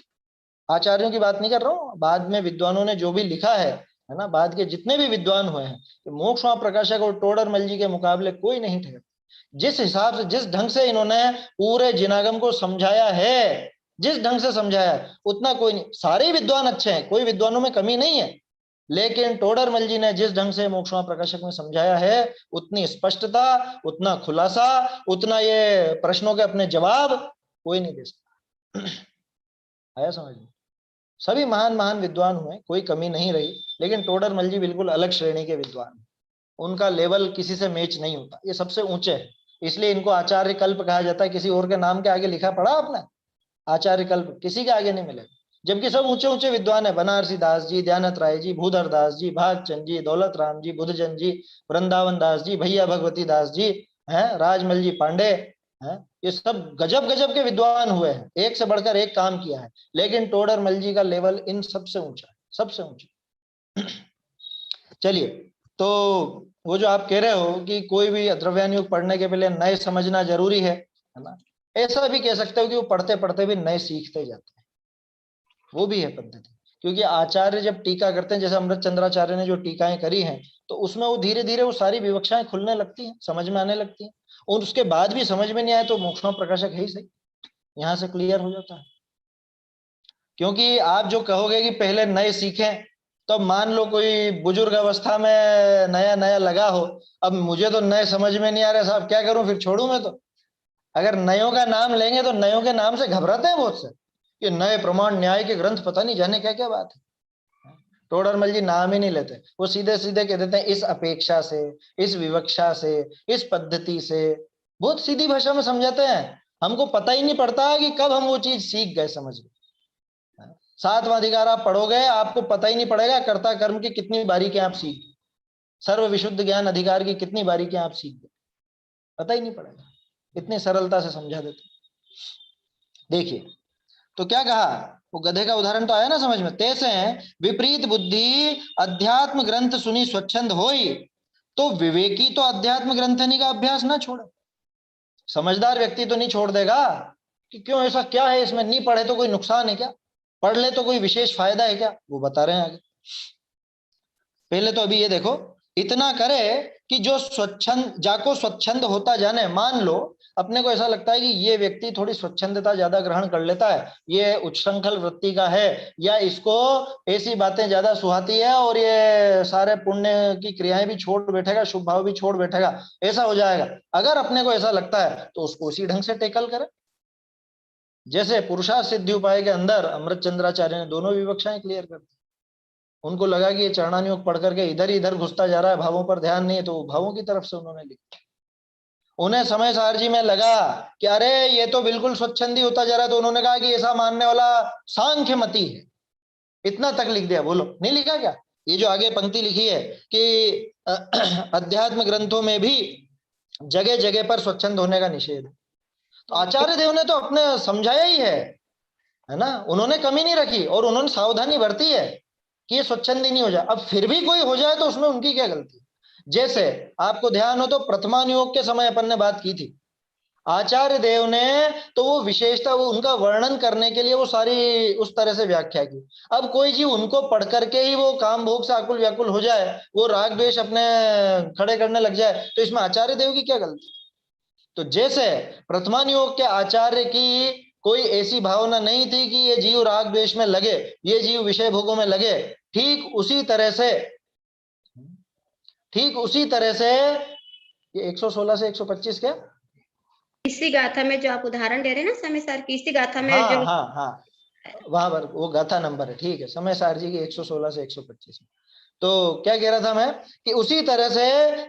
आचार्यों की बात नहीं कर रहा हूं, बाद में विद्वानों ने जो भी लिखा है ना, बाद के जितने भी विद्वान हुए हैं, तो मोक्ष मार्ग प्रकाशक और टोडरमल जी के मुकाबले कोई नहीं ठहरता। जिस हिसाब से, जिस ढंग से इन्होंने पूरे जिनागम को समझाया है, जिस ढंग से समझाया है, उतना कोई नहीं। सारे विद्वान अच्छे हैं, कोई विद्वानों में कमी नहीं है, लेकिन टोडरमल जी ने जिस ढंग से मोक्ष मार्ग प्रकाशक में समझाया है, उतनी स्पष्टता, उतना खुलासा, उतना ये प्रश्नों के अपने जवाब कोई नहीं दे सकता। आया समझ में? सभी महान महान विद्वान हुए, कोई कमी नहीं रही, लेकिन टोडरमल जी बिल्कुल अलग श्रेणी के विद्वान, उनका लेवल किसी से मैच नहीं होता, ये सबसे ऊंचे है, इसलिए इनको आचार्य कल्प कहा जाता है। किसी और के नाम के आगे लिखा पड़ा आपने? आचार्य कल्प किसी के आगे नहीं मिलेगा, जबकि सब ऊंचे ऊंचे विद्वान है। बनारसी दास जी, दयानंद राय जी, भूधर दास जी, भागचंद जी, दौलत राम जी, बुद्धजन जी, वृंदावन दास जी, भैया भगवती दास जी, हैं राजमल जी पांडे, हैं, ये सब गजब गजब के विद्वान हुए हैं, एक से बढ़कर एक काम किया है, लेकिन टोडरमल जी का लेवल इन सबसे ऊंचा है, सबसे ऊंचा। चलिए, तो वो जो आप कह रहे हो कि कोई भी द्रव्यान योग पढ़ने के पहले नए समझना जरूरी है ना, ऐसा भी कह सकते हो कि वो पढ़ते पढ़ते भी नए सीखते जाते हैं, वो भी है पद्धति। क्योंकि आचार्य जब टीका करते हैं, जैसे अमृत चंद्राचार्य ने जो टीकाएं करी हैं, तो उसमें वो धीरे धीरे वो सारी विवक्षाएं खुलने लगती हैं, समझ में आने लगती हैं, और उसके बाद भी समझ में नहीं आए तो मोक्ष मार्ग प्रकाशक है ही सही, यहाँ से क्लियर हो जाता है। क्योंकि आप जो कहोगे कि पहले नए सीखें, तो मान लो कोई बुजुर्ग अवस्था में नया नया लगा हो, अब मुझे तो नए समझ में नहीं आ रहा साहब, क्या करूं, फिर छोड़ू मैं तो? अगर नयों का नाम लेंगे तो नयों के नाम से घबराते हैं बहुत से, ये नए प्रमाण न्याय के ग्रंथ, पता नहीं जाने क्या क्या बात है। टोडरमल जी नाम ही नहीं लेते, वो सीधे सीधे कह देते हैं इस अपेक्षा से, इस विवक्षा से, इस पद्धति से, बहुत सीधी भाषा में समझाते हैं। हमको पता ही नहीं पड़ता कि कब हम वो चीज सीख गए, समझ गए। सातवां अधिकार आप पढ़ोगे, आपको पता ही नहीं पड़ेगा कर्ता कर्म की कितनी बारीकियां आप सीख गए, सर्व विशुद्ध ज्ञान अधिकार की कितनी बारीकियां आप सीख गए, पता ही नहीं पड़ेगा, इतनी सरलता से समझा देते। देखिए, तो क्या कहा, वो गधे का उदाहरण तो आया ना समझ में। तैसे विपरीत बुद्धि अध्यात्म ग्रंथ सुनी स्वच्छंद होई, तो विवेकी तो अध्यात्म ग्रंथनी का अभ्यास ना छोड़े। समझदार व्यक्ति तो नहीं छोड़ देगा कि क्यों, ऐसा क्या है इसमें, नहीं पढ़े तो कोई नुकसान है क्या, पढ़ ले तो कोई विशेष फायदा है क्या, वो बता रहे हैं आगे। पहले तो अभी ये देखो, इतना करे कि जो स्वच्छंद जाको स्वच्छंद होता जाने। मान लो अपने को ऐसा लगता है कि ये व्यक्ति थोड़ी स्वच्छंदता ज्यादा ग्रहण कर लेता है, ये उच्छृंखल वृत्ति का है, या इसको ऐसी बातें ज्यादा सुहाती है और ये सारे पुण्य की क्रियाएं भी छोड़ बैठेगा, शुभ भाव भी छोड़ बैठेगा, ऐसा हो जाएगा। अगर अपने को ऐसा लगता है तो उसको उसी ढंग से टेकल करे। जैसे पुरुषार्थ सिद्धि उपाय के अंदर अमृत चंद्राचार्य ने दोनों विवक्षाएं क्लियर कर दी। उनको लगा कि ये चरणानुयोग पढ़ करके इधर ही इधर घुसता जा रहा है, भावों पर ध्यान नहीं है, तो भावों की तरफ से उन्होंने लिखा। उन्हें समय सारजी में लगा कि अरे ये तो बिल्कुल स्वच्छंदी होता जा रहा है, तो उन्होंने कहा कि ऐसा मानने वाला सांख्य मती है, इतना तक लिख दिया। बोलो नहीं लिखा क्या? ये जो आगे पंक्ति लिखी है कि अध्यात्म ग्रंथों में भी जगह जगह पर स्वच्छंद होने का निषेध है, तो आचार्य देव ने तो अपने समझाया ही है ना, उन्होंने कमी नहीं रखी और उन्होंने सावधानी बरती है कि ये स्वच्छंदी नहीं हो जाए। अब फिर भी कोई हो जाए तो उसमें उनकी क्या गलती? जैसे आपको ध्यान हो तो प्रथमानुयोग के समय अपन ने बात की थी, आचार्य देव ने तो वो विशेषता, वो उनका वर्णन करने के लिए वो सारी उस तरह से व्याख्या की। अब कोई जीव उनको पढ़ करके ही वो काम भोग से आकुल व्याकुल हो जाए, वो राग द्वेष अपने खड़े करने लग जाए, तो इसमें आचार्य देव की क्या गलती? तो जैसे प्रथमानुयोग के आचार्य की कोई ऐसी भावना नहीं थी कि ये जीव राग द्वेष में लगे, ये जीव विषय भोगों में लगे। ठीक उसी तरह से ये 116 से 125 क्या, इसी गाथा में जो आप उदाहरण दे रहे हैं ना समय सार की, इसी गाथा में हाँ जो हाँ हाँ, वहां पर वो गाथा नंबर है, ठीक है, समय सार जी की 116 से 125 में। तो क्या कह रहा था मैं कि उसी तरह से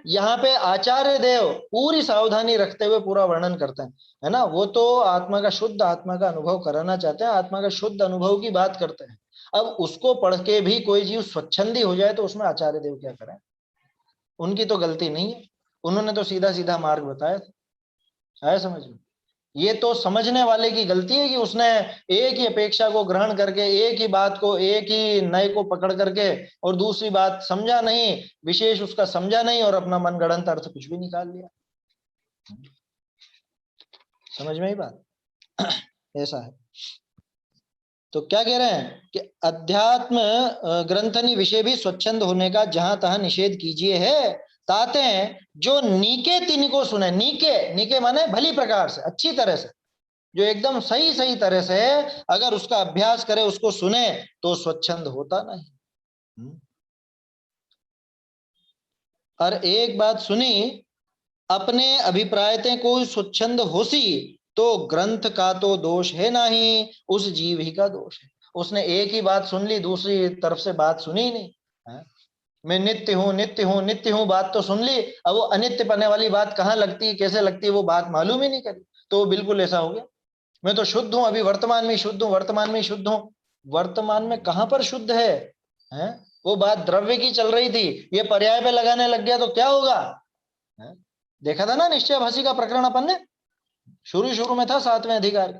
यहाँ पे आचार्य देव पूरी सावधानी रखते हुए पूरा वर्णन करते हैं, है ना। वो तो आत्मा का शुद्ध आत्मा का अनुभव कराना चाहते हैं, आत्मा का शुद्ध अनुभव की बात करते हैं। अब उसको पढ़ के भी कोई जीव स्वच्छंदी हो जाए तो उसमें आचार्य देव क्या करें, उनकी तो गलती नहीं है, उन्होंने तो सीधा सीधा मार्ग बताया था। आया समझ में। ये तो समझने वाले की गलती है कि उसने एक ही अपेक्षा को ग्रहण करके, एक ही बात को, एक ही नए को पकड़ करके और दूसरी बात समझा नहीं, विशेष उसका समझा नहीं और अपना मनगढ़ंत अर्थ कुछ भी निकाल लिया। समझ में ही बात ऐसा है। तो क्या कह रहे हैं कि अध्यात्म ग्रंथनि विषय भी स्वच्छंद होने का जहां तहां निषेध कीजिए है, ताते जो नीके तिनको सुने, नीके नीके माने भली प्रकार से, अच्छी तरह से, जो एकदम सही सही तरह से अगर उसका अभ्यास करे, उसको सुने तो स्वच्छंद होता नहीं। और एक बात सुनी, अपने अभिप्रायते कोई स्वच्छंद होसी तो ग्रंथ का तो दोष है नहीं, उस जीव ही का दोष है। उसने एक ही बात सुन ली, दूसरी तरफ से बात सुनी ही नहीं है? मैं नित्य हूं नित्य हूं नित्य हूं बात तो सुन ली, अब वो अनित्य पने वाली बात कहाँ लगती है, कैसे लगती है, वो बात मालूम ही नहीं करी, तो वो बिल्कुल ऐसा हो गया। मैं तो शुद्ध हूं, अभी वर्तमान में शुद्ध हूं, वर्तमान में शुद्ध हूं। वर्तमान में कहां पर शुद्ध है? वो बात द्रव्य की चल रही थी, ये पर्याय पे लगाने लग गया तो क्या होगा? है? देखा था ना निश्चय भाषी का प्रकरण अपन ने, शुरू में था 7वें अधिकार,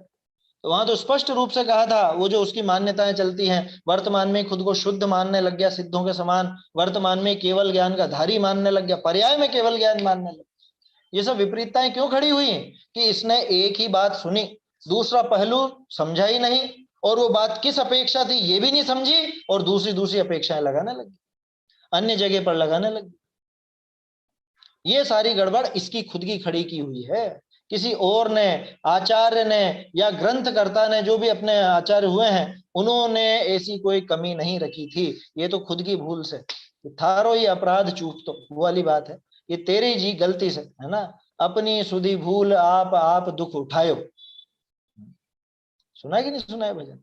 तो वहां तो स्पष्ट रूप से कहा था, वो जो उसकी मान्यताएं चलती हैं, वर्तमान में खुद को शुद्ध मानने लग गया, सिद्धों के समान, वर्तमान में केवल ज्ञान का धारी मानने लग गया, पर्याय में केवल ज्ञान मानने लग गया। ये सब विपरीतताएं क्यों खड़ी हुई कि इसने एक ही बात सुनी, दूसरा पहलू समझा ही नहीं, और वो बात किस अपेक्षा थी ये भी नहीं समझी, और दूसरी अपेक्षाएं लगाने लगी, अन्य जगह पर लगाने लगी। ये सारी गड़बड़ इसकी खुद की खड़ी की हुई है, किसी और ने, आचार्य ने या ग्रंथकर्ता ने, जो भी अपने आचार्य हुए हैं, उन्होंने ऐसी कोई कमी नहीं रखी थी। ये तो खुद की भूल से, थारो ही अपराध चूक, तो वो वाली बात है, ये तेरी जी गलती से, है ना। अपनी सुधी भूल आप दुख उठायो, सुना है कि नहीं सुना है भजन?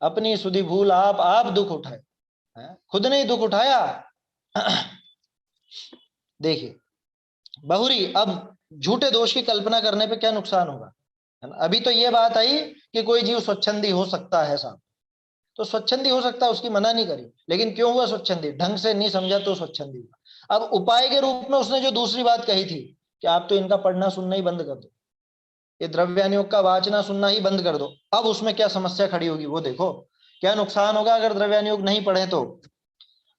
अपनी सुधी भूल आप दुख उठाए, खुद ने ही दुख उठाया। देखिए बहुरी, अब झूठे दोष की कल्पना करने पे क्या नुकसान होगा, है ना। अभी तो ये बात आई कि कोई जीव स्वच्छंदी हो सकता है साहब, तो स्वच्छंदी हो सकता है, उसकी मना नहीं करी, लेकिन क्यों हुआ स्वच्छंदी? ढंग से नहीं समझा तो स्वच्छंदी हुआ। अब उपाय के रूप में उसने जो दूसरी बात कही थी कि आप तो इनका पढ़ना सुनना ही बंद कर दो, ये द्रव्यानुयोग का वाचना सुनना ही बंद कर दो। अब उसमें क्या समस्या खड़ी होगी वो देखो, क्या नुकसान होगा अगर द्रव्यानुयोग नहीं पढ़े तो।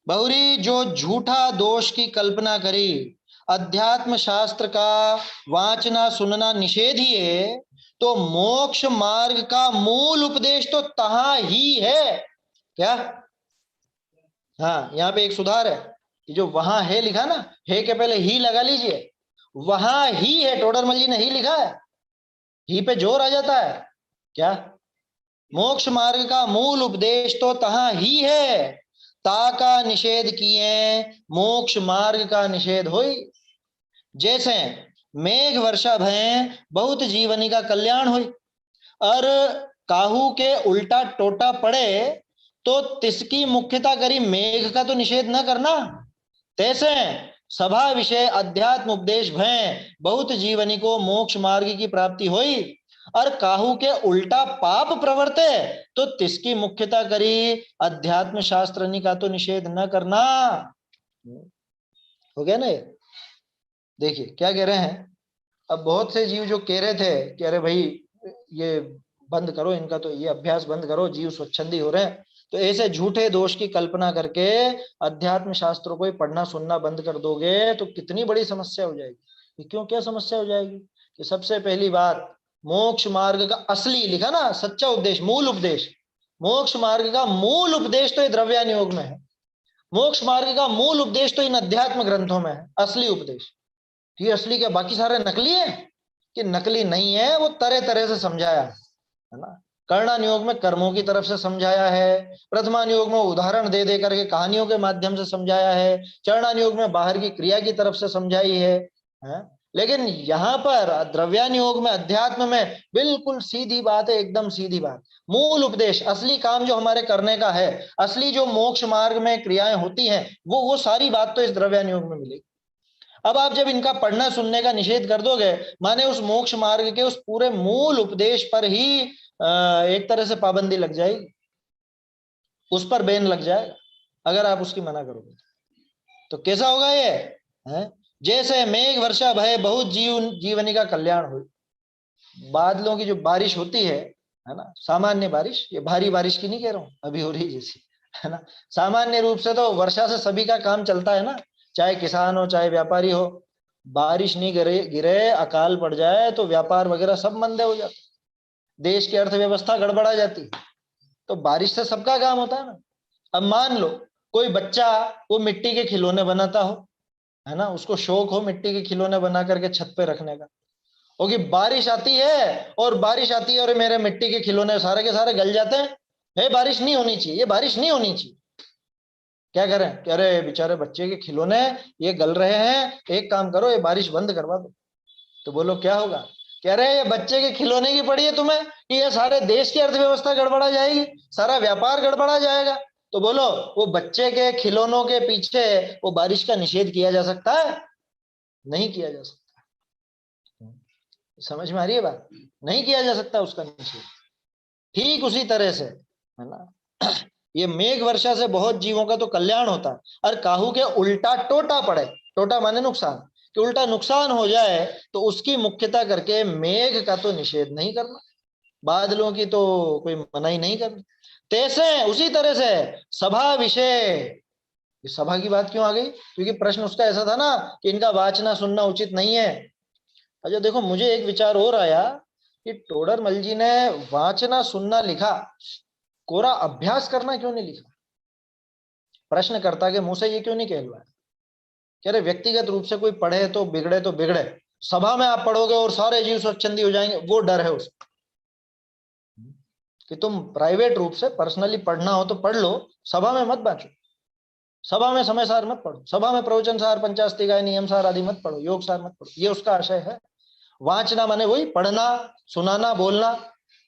बहुरी, जो झूठा दोष की कल्पना करी, अध्यात्म शास्त्र का वाचना सुनना निषेध ही है, तो मोक्ष मार्ग का मूल उपदेश तो तहां ही है। क्या? हाँ, यहाँ पे एक सुधार है कि जो वहां है लिखा ना, है के पहले ही लगा लीजिए, वहां ही है, टोडरमल जी ने ही लिखा है, ही पे जोर आ जाता है। क्या? मोक्ष मार्ग का मूल उपदेश तो तहां ही है, ताका निषेध किए मोक्ष मार्ग का निषेध होई। जैसे मेघ वर्षा भय बहुत जीवनी का कल्याण हुई, और काहू के उल्टा टोटा पड़े तो तिसकी मुख्यता करी मेघ का तो निषेध न करना, तैसे सभा विषय अध्यात्म उपदेश भय बहुत जीवनी को मोक्ष मार्ग की प्राप्ति हुई, और काहू के उल्टा पाप प्रवर्ते तो तिसकी मुख्यता करी अध्यात्म शास्त्रनी का तो निषेध न करना। हो गया ना? देखिए क्या कह रहे हैं। अब बहुत से जीव जो कह रहे थे कि अरे भाई ये बंद करो, इनका तो ये अभ्यास बंद करो, जीव स्वच्छंदी हो रहे हैं, तो ऐसे झूठे दोष की कल्पना करके अध्यात्म शास्त्रों को ही पढ़ना सुनना बंद कर दोगे तो कितनी बड़ी समस्या हो जाएगी। क्यों, क्या समस्या हो जाएगी? कि सबसे पहली बात, मोक्ष मार्ग का असली लिखा ना सच्चा उपदेश, मूल उपदेश, मोक्ष मार्ग का मूल उपदेश तो ये द्रव्यानुयोग में है, मोक्ष मार्ग का मूल उपदेश तो इन अध्यात्म ग्रंथों में है, असली उपदेश। ये असली क्या बाकी सारे नकली है? कि नकली नहीं है, वो तरह तरह से समझाया, है ना। कर्णानुयोग में कर्मों की तरफ से समझाया है, प्रथमानुयोग में उदाहरण दे दे करके कहानियों के माध्यम से समझाया है, चरणानुयोग में बाहर की क्रिया की तरफ से समझाई है? लेकिन यहाँ पर द्रव्यानुयोग में, अध्यात्म में बिल्कुल सीधी बात है, एकदम सीधी बात, मूल उपदेश, असली काम जो हमारे करने का है, असली जो मोक्ष मार्ग में क्रियाएं होती हैं, वो सारी बात तो इस द्रव्यानुयोग में मिलेगी। अब आप जब इनका पढ़ना सुनने का निषेध कर दोगे, माने उस मोक्ष मार्ग के उस पूरे मूल उपदेश पर ही एक तरह से पाबंदी लग जाएगी, उस पर बैन लग जाएगा अगर आप उसकी मना करोगे। तो कैसा होगा ये है? जैसे मेघ वर्षा भय बहुत जीवनी का कल्याण हो। बादलों की जो बारिश होती है ना, सामान्य बारिश, ये भारी बारिश की नहीं कह रहा हूं, अभी हो रही जैसी, है ना। सामान्य रूप से तो वर्षा से सभी का काम चलता है ना, चाहे किसान हो चाहे व्यापारी हो। बारिश नहीं गिरे, अकाल पड़ जाए तो व्यापार वगैरह सब मंदे हो जाते, देश की अर्थव्यवस्था गड़बड़ा जाती। तो बारिश से सबका काम होता है ना। अब मान लो कोई बच्चा वो मिट्टी के खिलौने बनाता हो, है ना, उसको शौक हो मिट्टी के खिलौने बना करके छत पे रखने का, और कि बारिश आती है और मेरे मिट्टी के खिलौने सारे के सारे गल जाते हैं, बारिश नहीं होनी चाहिए, ये बारिश नहीं होनी चाहिए। क्या करें? कह रहे बेचारे बच्चे के खिलौने ये गल रहे हैं, एक काम करो ये बारिश बंद करवा दो। तो बोलो क्या होगा? कह रहे हैं ये बच्चे के खिलौने की पड़ी है तुम्हें कि ये सारे देश की अर्थव्यवस्था गड़बड़ा जाएगी, सारा व्यापार गड़बड़ा जाएगा। तो बोलो वो बच्चे के खिलौनों के पीछे वो बारिश का निषेध किया जा सकता है? नहीं किया जा सकता। समझ में आ रही है बात? नहीं किया जा सकता उसका निषेध। ठीक उसी तरह से, है ना, ये मेघ वर्षा से बहुत जीवों का तो कल्याण होता है, और काहू के उल्टा टोटा पड़े, टोटा माने नुकसान, कि उल्टा नुकसान हो जाए तो उसकी मुख्यता करके मेघ का तो निषेध नहीं करना, बादलों की तो कोई मनाही नहीं करनी। तैसे उसी तरह से सभा विषय, सभा की बात क्यों आ गई? क्योंकि प्रश्न उसका ऐसा था ना कि इनका वाचना सुनना उचित नहीं है। अच्छा देखो, मुझे एक विचार और आया कि टोडरमल जी ने वाचना सुनना लिखा, कोरा अभ्यास करना क्यों नहीं लिखा? प्रश्नकर्ता के मुंह से ये क्यों नहीं कहलवाया? कह रहे व्यक्तिगत रूप से कोई पढ़े तो बिगड़े, सभा में आप पढ़ोगे और सारे जीव स्वच्छंदी हो जाएंगे, वो डर है उसका। कि तुम प्राइवेट रूप से पर्सनली पढ़ना हो तो पढ़ लो, सभा में मत बांचो, सभा में समय सार मत पढ़ो, सभा में प्रवचन सार, पंचास्ति गाय, नियम सार आदि मत पढ़ो, योग सार मत पढ़ो, ये उसका आशय है। वाचना माने वही पढ़ना, सुनाना, बोलना।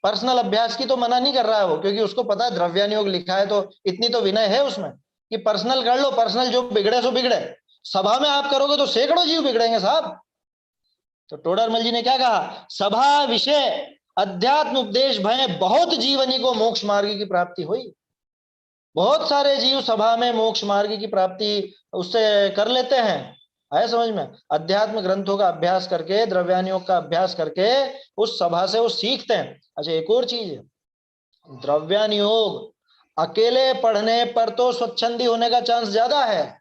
पर्सनल अभ्यास की तो मना नहीं कर रहा है वो, क्योंकि उसको पता है द्रव्यानुयोग लिखा है, तो इतनी तो विनय है उसमें कि पर्सनल कर लो, पर्सनल जो बिगड़े सो बिगड़े, सभा में आप करोगे तो सैकड़ों जीव बिगड़ेंगे साहब। तो टोडरमल जी ने क्या कहा? सभा विषय अध्यात्म उपदेश भय बहुत जीवनी को मोक्ष मार्ग की प्राप्ति हुई। बहुत सारे जीव सभा में मोक्ष मार्ग की प्राप्ति उससे कर लेते हैं, आया समझ में? अध्यात्म ग्रंथों का अभ्यास करके, द्रव्यानुयोग का अभ्यास करके उस सभा से वो सीखते हैं। अच्छा एक और चीज है, द्रव्यानुयोग अकेले पढ़ने पर तो स्वच्छंदी होने का चांस ज्यादा है,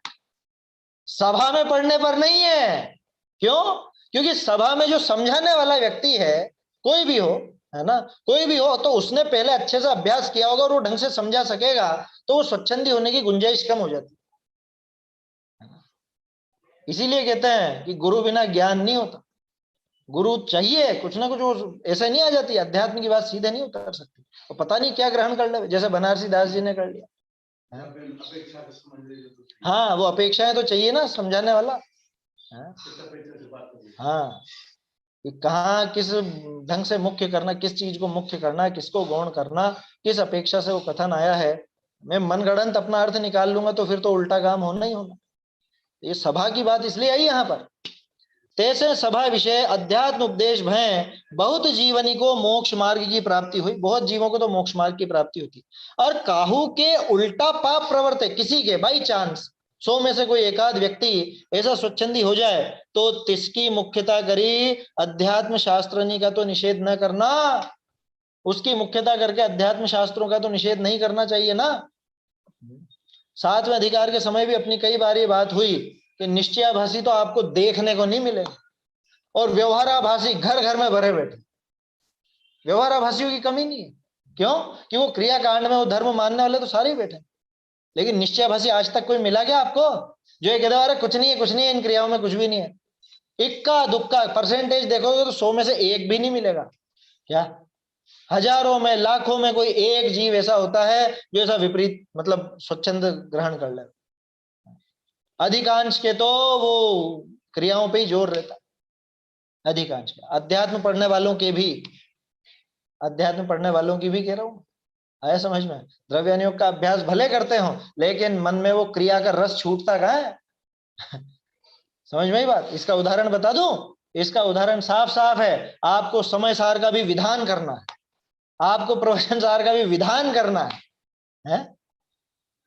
सभा में पढ़ने पर नहीं है। क्यों? क्योंकि सभा में जो समझाने वाला व्यक्ति है, कोई भी हो, है ना, कोई भी हो, तो उसने पहले अच्छे से अभ्यास किया होगा और वो ढंग से समझा सकेगा, तो वो स्वच्छंदी होने की गुंजाइश कम हो जाती है। इसीलिए कहते हैं कि गुरु बिना ज्ञान नहीं होता, गुरु चाहिए, कुछ ना कुछ वो ऐसे नहीं आ जाती, अध्यात्म की बात सीधे नहीं उतर सकती, और पता नहीं क्या ग्रहण कर ले, जैसे बनारसी दास जी ने कर लिया। हाँ वो अपेक्षाएं तो चाहिए ना समझाने वाला। हाँ कि कहाँ किस ढंग से मुख्य करना, किस चीज को मुख्य करना, किसको गौण करना, किस अपेक्षा से वो कथन आया है। मैं मनगढ़ंत अपना अर्थ निकाल लूंगा तो फिर तो उल्टा काम होना ही होना। ये सभा की बात इसलिए आई यहाँ पर। तैसे सभा विषय अध्यात्म उपदेश भय बहुत जीवनी को मोक्ष मार्ग की प्राप्ति हुई, बहुत जीवों को तो मोक्ष मार्ग की प्राप्ति होती। और काहू के उल्टा पाप प्रवर्ते, किसी के बाई चांस 100 में से कोई एकाध व्यक्ति ऐसा स्वच्छंदी हो जाए तो तिसकी मुख्यता करी अध्यात्म शास्त्रनी का तो निषेध न करना, उसकी मुख्यता करके अध्यात्म शास्त्रों का तो निषेध नहीं करना चाहिए ना। 7वें अधिकार के समय भी अपनी कई बार ये बात हुई कि निश्चयाभासी तो आपको देखने को नहीं मिले, और व्यवहाराभासी घर घर में भरे बैठे। व्यवहाराभासियों की कमी नहीं है, क्यों? कि वो क्रियाकांड में वो धर्म मानने वाले तो सारे ही बैठे, लेकिन निश्चयाभासी आज तक कोई मिला क्या आपको जो ये कहता है कुछ नहीं है, इन क्रियाओं में कुछ भी नहीं है? इक्का दुक्का परसेंटेज देखोगे तो 100 में से एक भी नहीं मिलेगा। क्या हजारों में लाखों में कोई एक जीव ऐसा होता है जो ऐसा विपरीत मतलब स्वच्छंद ग्रहण कर ले। अधिकांश के तो वो क्रियाओं पे ही जोर रहता है, अधिकांश के। अध्यात्म पढ़ने वालों के भी, अध्यात्म पढ़ने वालों की भी कह रहा हूं, आया समझ में। द्रव्यान योग का अभ्यास भले करते हो लेकिन मन में वो क्रिया का रस छूटता कहाँ है? समझ में ही बात। इसका उदाहरण बता दूं, इसका उदाहरण साफ साफ है। आपको समय सार का भी विधान करना है, आपको प्रवचन सार का भी विधान करना है?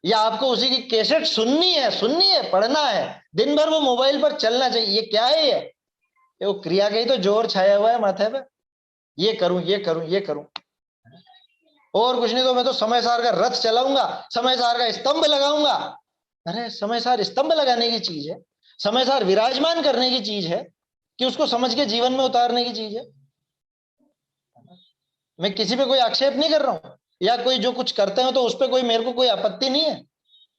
या आपको उसी की कैसेट सुननी है, पढ़ना है, दिन भर वो मोबाइल पर चलना चाहिए। ये क्या है? ये वो क्रिया का ही तो जोर छाया हुआ है माथे पे। ये करूं, ये करूं, ये करूं, और कुछ नहीं तो मैं तो समय सार का रथ चलाऊंगा, समय सार का स्तंभ लगाऊंगा। अरे समय सार स्तंभ लगाने की चीज है, समय सार विराजमान करने की चीज है, कि उसको समझ के जीवन में उतारने की चीज है। मैं किसी पे कोई आक्षेप नहीं कर रहा हूं, या कोई जो कुछ करते हो तो उस पर कोई मेरे को कोई आपत्ति नहीं है,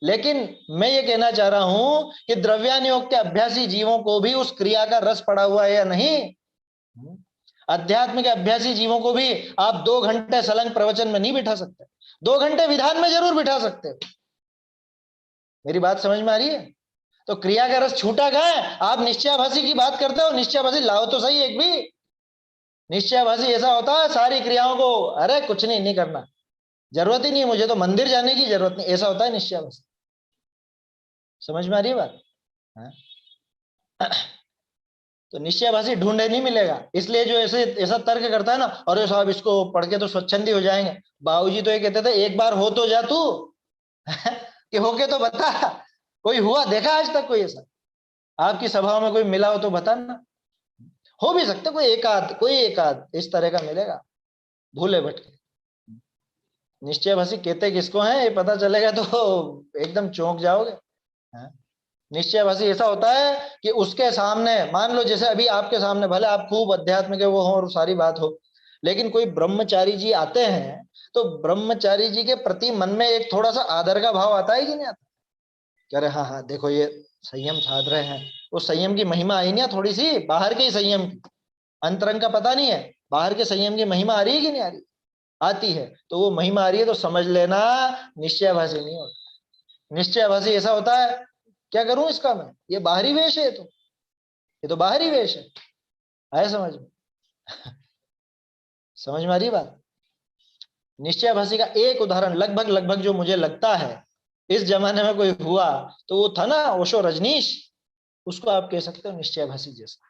लेकिन मैं ये कहना चाह रहा हूं कि द्रव्यान योग के अभ्यासी जीवों को भी उस क्रिया का रस पड़ा हुआ है या नहीं। अध्यात्म के अभ्यासी जीवों को भी आप 2 घंटे सलंग प्रवचन में नहीं बिठा सकते, 2 घंटे विधान में जरूर बिठा सकते हो। मेरी बात समझ में आ रही है? तो क्रिया का रस छूटा कहाँ है? आप निश्चयाभासी की बात करते हो, निश्चयाभासी लाओ तो सही एक भी। निश्चयाभासी ऐसा होता है सारी क्रियाओं को, अरे कुछ नहीं करना, जरूरत ही नहीं है मुझे तो मंदिर जाने की जरूरत नहीं, ऐसा होता है निश्चयाभासी। समझ में आ रही है बात? तो निश्चयाभासी ढूंढे नहीं मिलेगा। इसलिए जो ऐसे ऐसा तर्क करता है ना, अरे साहब इसको पढ़ के तो स्वच्छंदी हो जाएंगे। बाबूजी तो ये कहते थे एक बार हो तो जा तू कि होके तो बता, कोई हुआ देखा आज तक कोई ऐसा? आपकी सभाओं में कोई मिला हो तो बता ना। हो भी सकता कोई एक आध इस तरह का मिलेगा, भूले भटके। निश्चयाभासी कहते किसको हैं ये पता चलेगा तो एकदम चौंक जाओगे। निश्चयाभासी ऐसा होता है कि उसके सामने, मान लो जैसे अभी आपके सामने, भले आप खूब अध्यात्म के वो हो और सारी बात हो, लेकिन कोई ब्रह्मचारी जी आते हैं तो ब्रह्मचारी जी के प्रति मन में एक थोड़ा सा आदर का भाव आता है कि नहीं आता? कह रहे हाँ हाँ देखो ये संयम साध रहे हैं, वो संयम की महिमा आई नहीं थोड़ी सी, बाहर के ही संयम की, अंतरंग का पता नहीं है, बाहर के संयम की महिमा आ रही है कि नहीं आ रही? आती है। तो वो महिमा आ रही है तो समझ लेना निश्चयाभासी नहीं होता। निश्चयाभासी ऐसा होता है, क्या करूं इसका मैं, ये बाहरी वेश है, तो ये तो बाहरी वेश है। आया समझ में? समझ में आ रही बात? निश्चयाभासी का एक उदाहरण लगभग जो मुझे लगता है इस जमाने में कोई हुआ तो वो था ना ओशो रजनीश, उसको आप कह सकते हो निश्चयाभासी जैसा।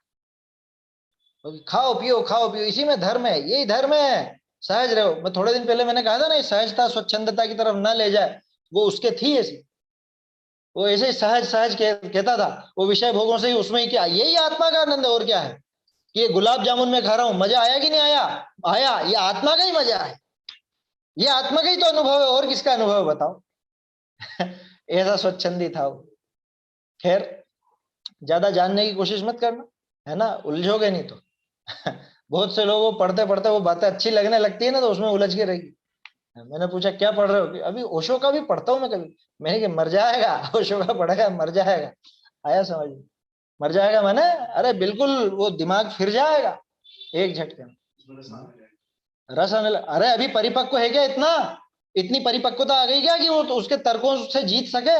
तो खाओ पियो इसी में धर्म है, यही धर्म है, सहज रहो। मैं थोड़े दिन पहले मैंने कहा था ना सहजता स्वच्छंदता की तरफ ना ले जाए, वो उसके थी ऐसी, वो ऐसे ही सहज कहता था, वो विषय भोगों से ही उसमें ही क्या, यही आत्मा का आनंद है और क्या है। कि ये गुलाब जामुन में खा रहा हूं, मजा आया कि नहीं आया? आया, ये आत्मा का ही मजा है, ये आत्मा का ही तो अनुभव है, और किसका अनुभव है बताओ? ऐसा स्वच्छंदी था वो। खैर ज्यादा जानने की कोशिश मत करना, है ना, उलझोगे नहीं तो। बहुत से लोगों पढ़ते पढ़ते वो बातें अच्छी लगने लगती है ना तो उसमें उलझ के रहेगी। मैंने पूछा क्या पढ़ रहे हो? अभी ओशो का भी पढ़ता हूँ मैं कभी। मैंने कि मर जाएगा, ओशो का पढ़ेगा मर जाएगा। आया समझ में? मर जाएगा मैंने, अरे बिल्कुल वो दिमाग फिर जाएगा एक झटके में। रस आने अरे अभी परिपक्व है क्या? इतनी परिपक्वता आ गई क्या कि वो तो उसके तर्कों से जीत सके?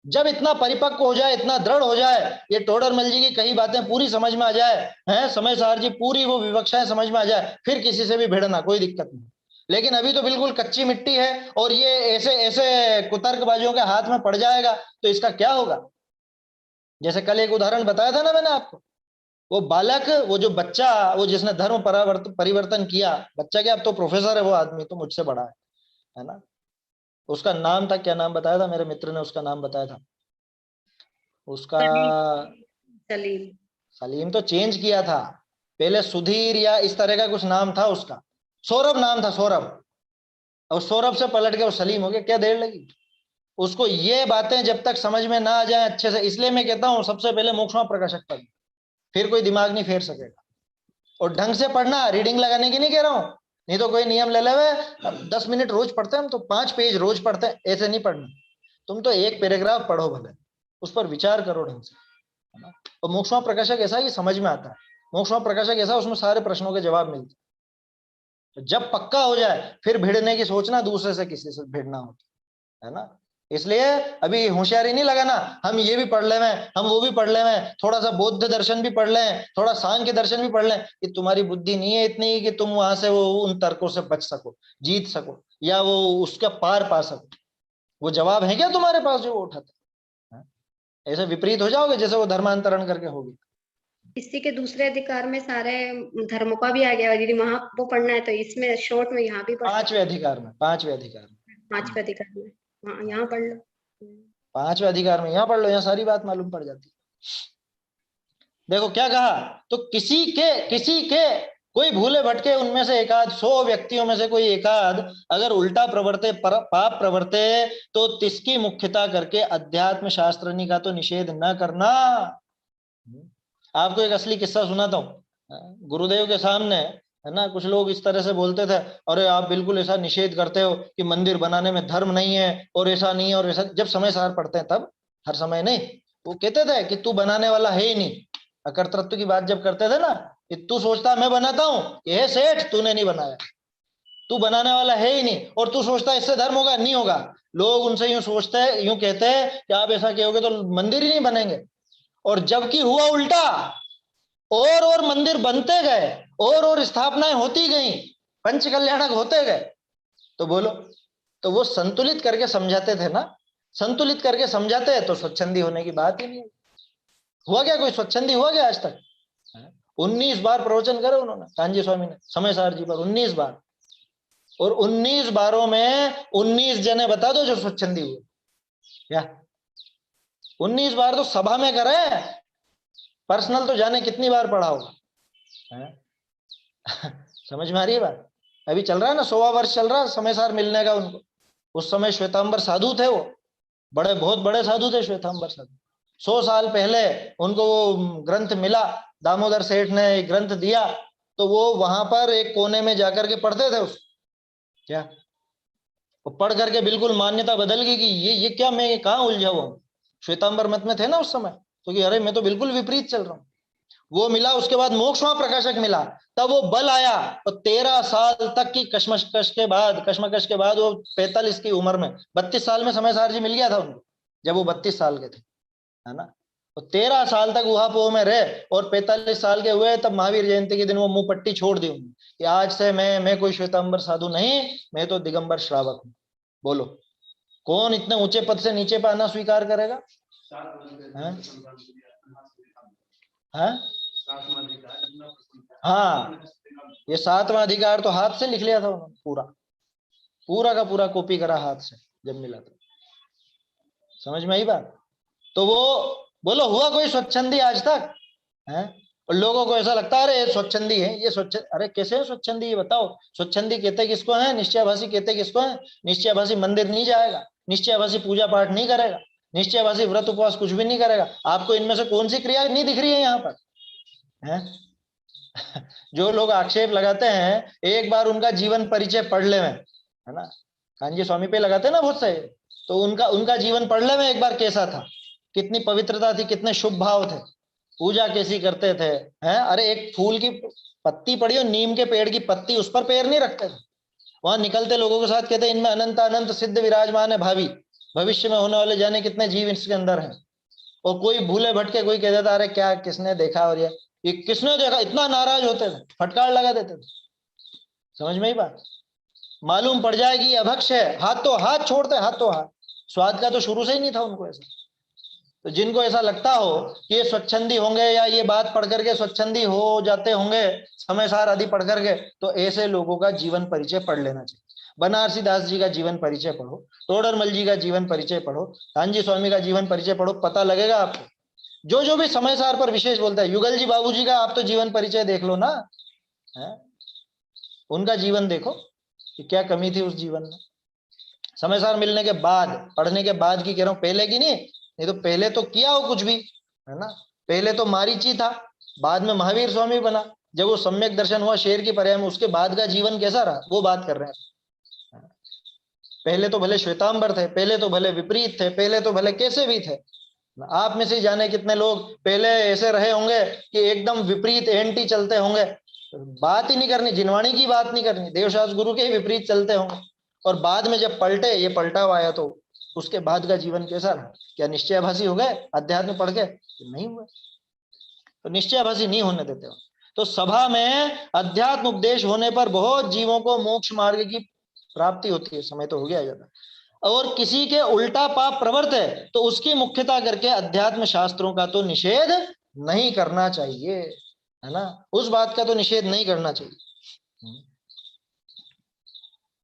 जब इतना परिपक्व हो जाए, इतना दृढ़ हो जाए, ये टोडरमल जी की कई बातें पूरी समझ में आ जाए, हैं समय सार जी पूरी वो विवक्षाएं समझ में आ जाए, फिर किसी से भी भिड़ना कोई दिक्कत नहीं। लेकिन अभी तो बिल्कुल कच्ची मिट्टी है और ये ऐसे ऐसे कुतर्कबाजियों के हाथ में पड़ जाएगा तो इसका क्या होगा? जैसे कल एक उदाहरण बताया था ना मैंने आपको, वो बालक, वो जो बच्चा, वो जिसने धर्म परिवर्तन किया, बच्चा क्या अब तो प्रोफेसर है वो आदमी, तो मुझसे बड़ा है ना। उसका नाम था, क्या नाम बताया था मेरे मित्र ने? उसका नाम बताया था उसका सलीम। सलीम तो चेंज किया था, पहले सुधीर या इस तरह का कुछ नाम था उसका, सौरभ नाम था, सौरभ। और सौरभ से पलट के वो सलीम हो गया, क्या देर लगी उसको? ये बातें जब तक समझ में ना आ जाए अच्छे से, इसलिए मैं कहता हूं सबसे पहले मोक्षमा प्रकाशक पढ़, फिर कोई दिमाग नहीं फेर सकेगा। और ढंग से पढ़ना, रीडिंग लगाने की नहीं कह रहा हूं, नहीं तो कोई नियम ले ले, 10 मिनट रोज पढ़ते हैं हम तो 5 पेज रोज पढ़ते हैं, ऐसे नहीं पढ़ना। तुम तो एक पैराग्राफ पढ़ो भले, उस पर विचार करो ढंग से, है ना। और मोक्षमा प्रकाशक ऐसा ही समझ में आता है, मोक्षमा प्रकाशक ऐसा उसमें सारे प्रश्नों के जवाब मिलते हैं। जब पक्का हो जाए फिर भिड़ने की सोचना, दूसरे से किसी से भिड़ना होता है ना। इसलिए अभी होशियारी नहीं लगाना, हम ये भी पढ़ ले में, हम वो भी पढ़ ले में, थोड़ा सा बौद्ध दर्शन भी पढ़ लें, थोड़ा सांख्य दर्शन भी पढ़ लें। ये तुम्हारी बुद्धि नहीं है इतनी कि तुम वहां से वो उन तर्कों से बच सको, जीत सको, या वो उसका पार पा सको। वो जवाब है क्या तुम्हारे पास जो वो उठाते? ऐसे विपरीत हो जाओगे जैसे वो धर्मांतरण करके होगी। इसी के दूसरे अधिकार में सारे धर्मों का भी आ गया, यदि वहां वो पढ़ना है तो इसमें शॉर्ट में यहाँ भी पढ़ सकते पांचवें अधिकार में, पांचवें अधिकार में, हैं। पांचवें अधिकार में, हाँ यहाँ पढ़ लो। पांचवें अधिकार में यहाँ पढ़ लो, यहाँ सारी बात मालूम पड़ जाती है। देखो क्या कहा, तो किसी के कोई भूले भटके उनमें से एकाध, 100 व्यक्तियों में से कोई एकाध अगर उल्टा प्रवर्ते, पाप प्रवर्ते, तो तिसकी मुख्यता करके अध्यात्म शास्त्रनी का तो निषेध न करना। आपको एक असली किस्सा सुनाता हूँ। गुरुदेव के सामने है ना, कुछ लोग इस तरह से बोलते थे, अरे आप बिल्कुल ऐसा निषेध करते हो कि मंदिर बनाने में धर्म नहीं है और ऐसा नहीं है और ऐसा। जब समय सार पढ़ते हैं तब, हर समय नहीं। वो कहते थे कि तू बनाने वाला है ही नहीं। अकर्तृत्व की बात जब करते थे ना, कि तू सोचता मैं बनाता हूँ, ये सेठ तूने नहीं बनाया, तू बनाने वाला है ही नहीं, और तू सोचता इससे धर्म होगा, नहीं होगा। लोग उनसे यूं सोचते हैं, यूं कहते हैं कि आप ऐसा कहोगे तो मंदिर ही नहीं बनेंगे। और जबकि हुआ उल्टा, और मंदिर बनते गए, और स्थापनाएं होती गई, पंच कल्याणक होते गए। तो बोलो, तो वो संतुलित करके समझाते थे ना, संतुलित करके समझाते हैं तो स्वच्छंदी होने की बात ही नहीं। हुआ क्या, कोई स्वच्छंदी हुआ क्या आज तक? 19 बार प्रवचन करे उन्होंने, कांजी स्वामी ने समय सार जी पर 19 बार, और 19 बारों में 19 जने बता दो जो स्वच्छंदी हुए क्या? 19 बार तो सभा में करे, पर्सनल तो जाने कितनी बार पढ़ा होगा। समझ में आ रही है बात? अभी चल रहा है ना, 100वां वर्ष चल रहा है समय सार मिलने का उनको। उस समय श्वेतांबर साधु थे, वो बड़े, बहुत बड़े साधु थे श्वेतांबर साधु। 100 साल पहले उनको वो ग्रंथ मिला, दामोदर सेठ ने एक ग्रंथ दिया, तो वो वहां पर एक कोने में जाकर के पढ़ते थे उस क्या, वो पढ़ करके बिल्कुल मान्यता बदल गई कि ये क्या, मैं कहाँ उलझा हुआ हूँ। श्वेतांबर मत में थे ना उस समय, तो कि अरे मैं तो बिल्कुल विपरीत चल रहा हूँ। वो मिला, उसके बाद मोक्ष प्रकाशक मिला, तब वो बल आया। और 13 साल तक की कश्मकश के बाद वो 45 की उम्र में, 32 साल में समय सार जी मिल गया था उनको, जब वो 32 साल के थे, है ना। तो 13 साल तक उहापोह में रहे, और 45 साल के हुए तब महावीर जयंती के दिन वो मुंह पट्टी छोड़ दी उन्होंने कि आज से मैं कोई श्वेतांबर साधु नहीं, मैं तो दिगंबर श्रावक हूँ। बोलो, कौन इतने ऊंचे पद से नीचे पे आना स्वीकार करेगा? हाँ, ये 7वां अधिकार तो हाथ से लिख लिया था उन्होंने, पूरा का पूरा कॉपी करा हाथ से जब मिला था। समझ में आई बात? तो वो बोलो, हुआ कोई स्वच्छंदी आज तक है? और लोगों को ऐसा लगता है अरे स्वच्छंदी है ये, अरे कैसे है स्वच्छंदी, ये बताओ। स्वच्छंदी कहते किसको है? निश्चयभाषी कहते किसको है? निश्चयभाषी मंदिर नहीं जाएगा, निश्चयभाषी पूजा पाठ नहीं करेगा, निश्चयभाषी व्रत उपवास कुछ भी नहीं करेगा। आपको इनमें से कौन सी क्रिया नहीं दिख रही है यहाँ पर? है जो लोग आक्षेप लगाते हैं, एक बार उनका जीवन परिचय पढ़ ले में, है ना, कांजी स्वामी पे लगाते हैं ना बहुत से, तो उनका जीवन पढ़ ले में एक बार कैसा था, कितनी पवित्रता थी, कितने शुभ भाव थे, पूजा कैसी करते थे, हैं? अरे एक फूल की पत्ती पड़ी हो, नीम के पेड़ की पत्ती, उस पर पैर नहीं रखते थे। वहां निकलते लोगों के साथ कहते इनमें अनंत अनंत सिद्ध विराजमान है, भावी भविष्य में होने वाले जाने कितने जीव इसके अंदर हैं। और कोई भूले भटके कोई कह देता अरे क्या किसने देखा, और ये किसने देखा, इतना नाराज होते थे, फटकार लगा देते थे। समझ में ही बात? मालूम पड़ जाएगी अभक्ष है, हाथ तो हाथ छोड़ते, हाथ तो हाथ, स्वाद का तो शुरू से ही नहीं था उनको ऐसा। तो जिनको ऐसा लगता हो कि ये स्वच्छंदी होंगे या ये बात पढ़ करके स्वच्छंदी हो जाते होंगे समय सार आदि पढ़ करके, तो ऐसे लोगों का जीवन परिचय पढ़ लेना चाहिए। बनारसी दास जी का जीवन परिचय पढ़ो, टोडरमल जी का जीवन परिचय पढ़ो, कांजी स्वामी का जीवन परिचय पढ़ो, पता लगेगा आपको। जो भी समय सार पर विशेष बोलता है, युगल जी बाबू जी का आप तो जीवन परिचय देख लो ना, है? उनका जीवन देखो कि क्या कमी थी उस जीवन में। समय सार मिलने के बाद, पढ़ने के बाद की कह रहा हूं, पहले की नहीं तो पहले तो किया हो कुछ भी, है ना। पहले तो मारीची था, बाद में महावीर स्वामी बना, जब वो सम्यक दर्शन हुआ शेर की पर्याय में, उसके बाद का जीवन कैसा रहा वो बात कर रहे हैं। पहले तो भले श्वेतांबर थे, पहले तो भले विपरीत थे, पहले तो भले कैसे भी थे। आप में से जाने कितने लोग पहले ऐसे रहे होंगे कि एकदम विपरीत एंटी चलते होंगे, बात ही नहीं करनी, जिनवाणी की बात नहीं करनी, देवशास्त्र गुरु के ही विपरीत चलते होंगे। और बाद में जब पलटे, ये पलटा हुआ आया, तो उसके बाद का जीवन कैसा रहा? क्या निश्चयाभासी हो गए अध्यात्म पढ़ के? नहीं हुआ। तो निश्चयाभासी नहीं होने देते हो। तो सभा में अध्यात्म उपदेश होने पर बहुत जीवों को मोक्ष मार्ग की प्राप्ति होती है। समय तो हो गया ज्यादा। और किसी के उल्टा पाप प्रवृत्त है तो उसकी मुख्यता करके अध्यात्म शास्त्रों का तो निषेध नहीं करना चाहिए, है ना? उस बात का तो निषेध नहीं करना चाहिए।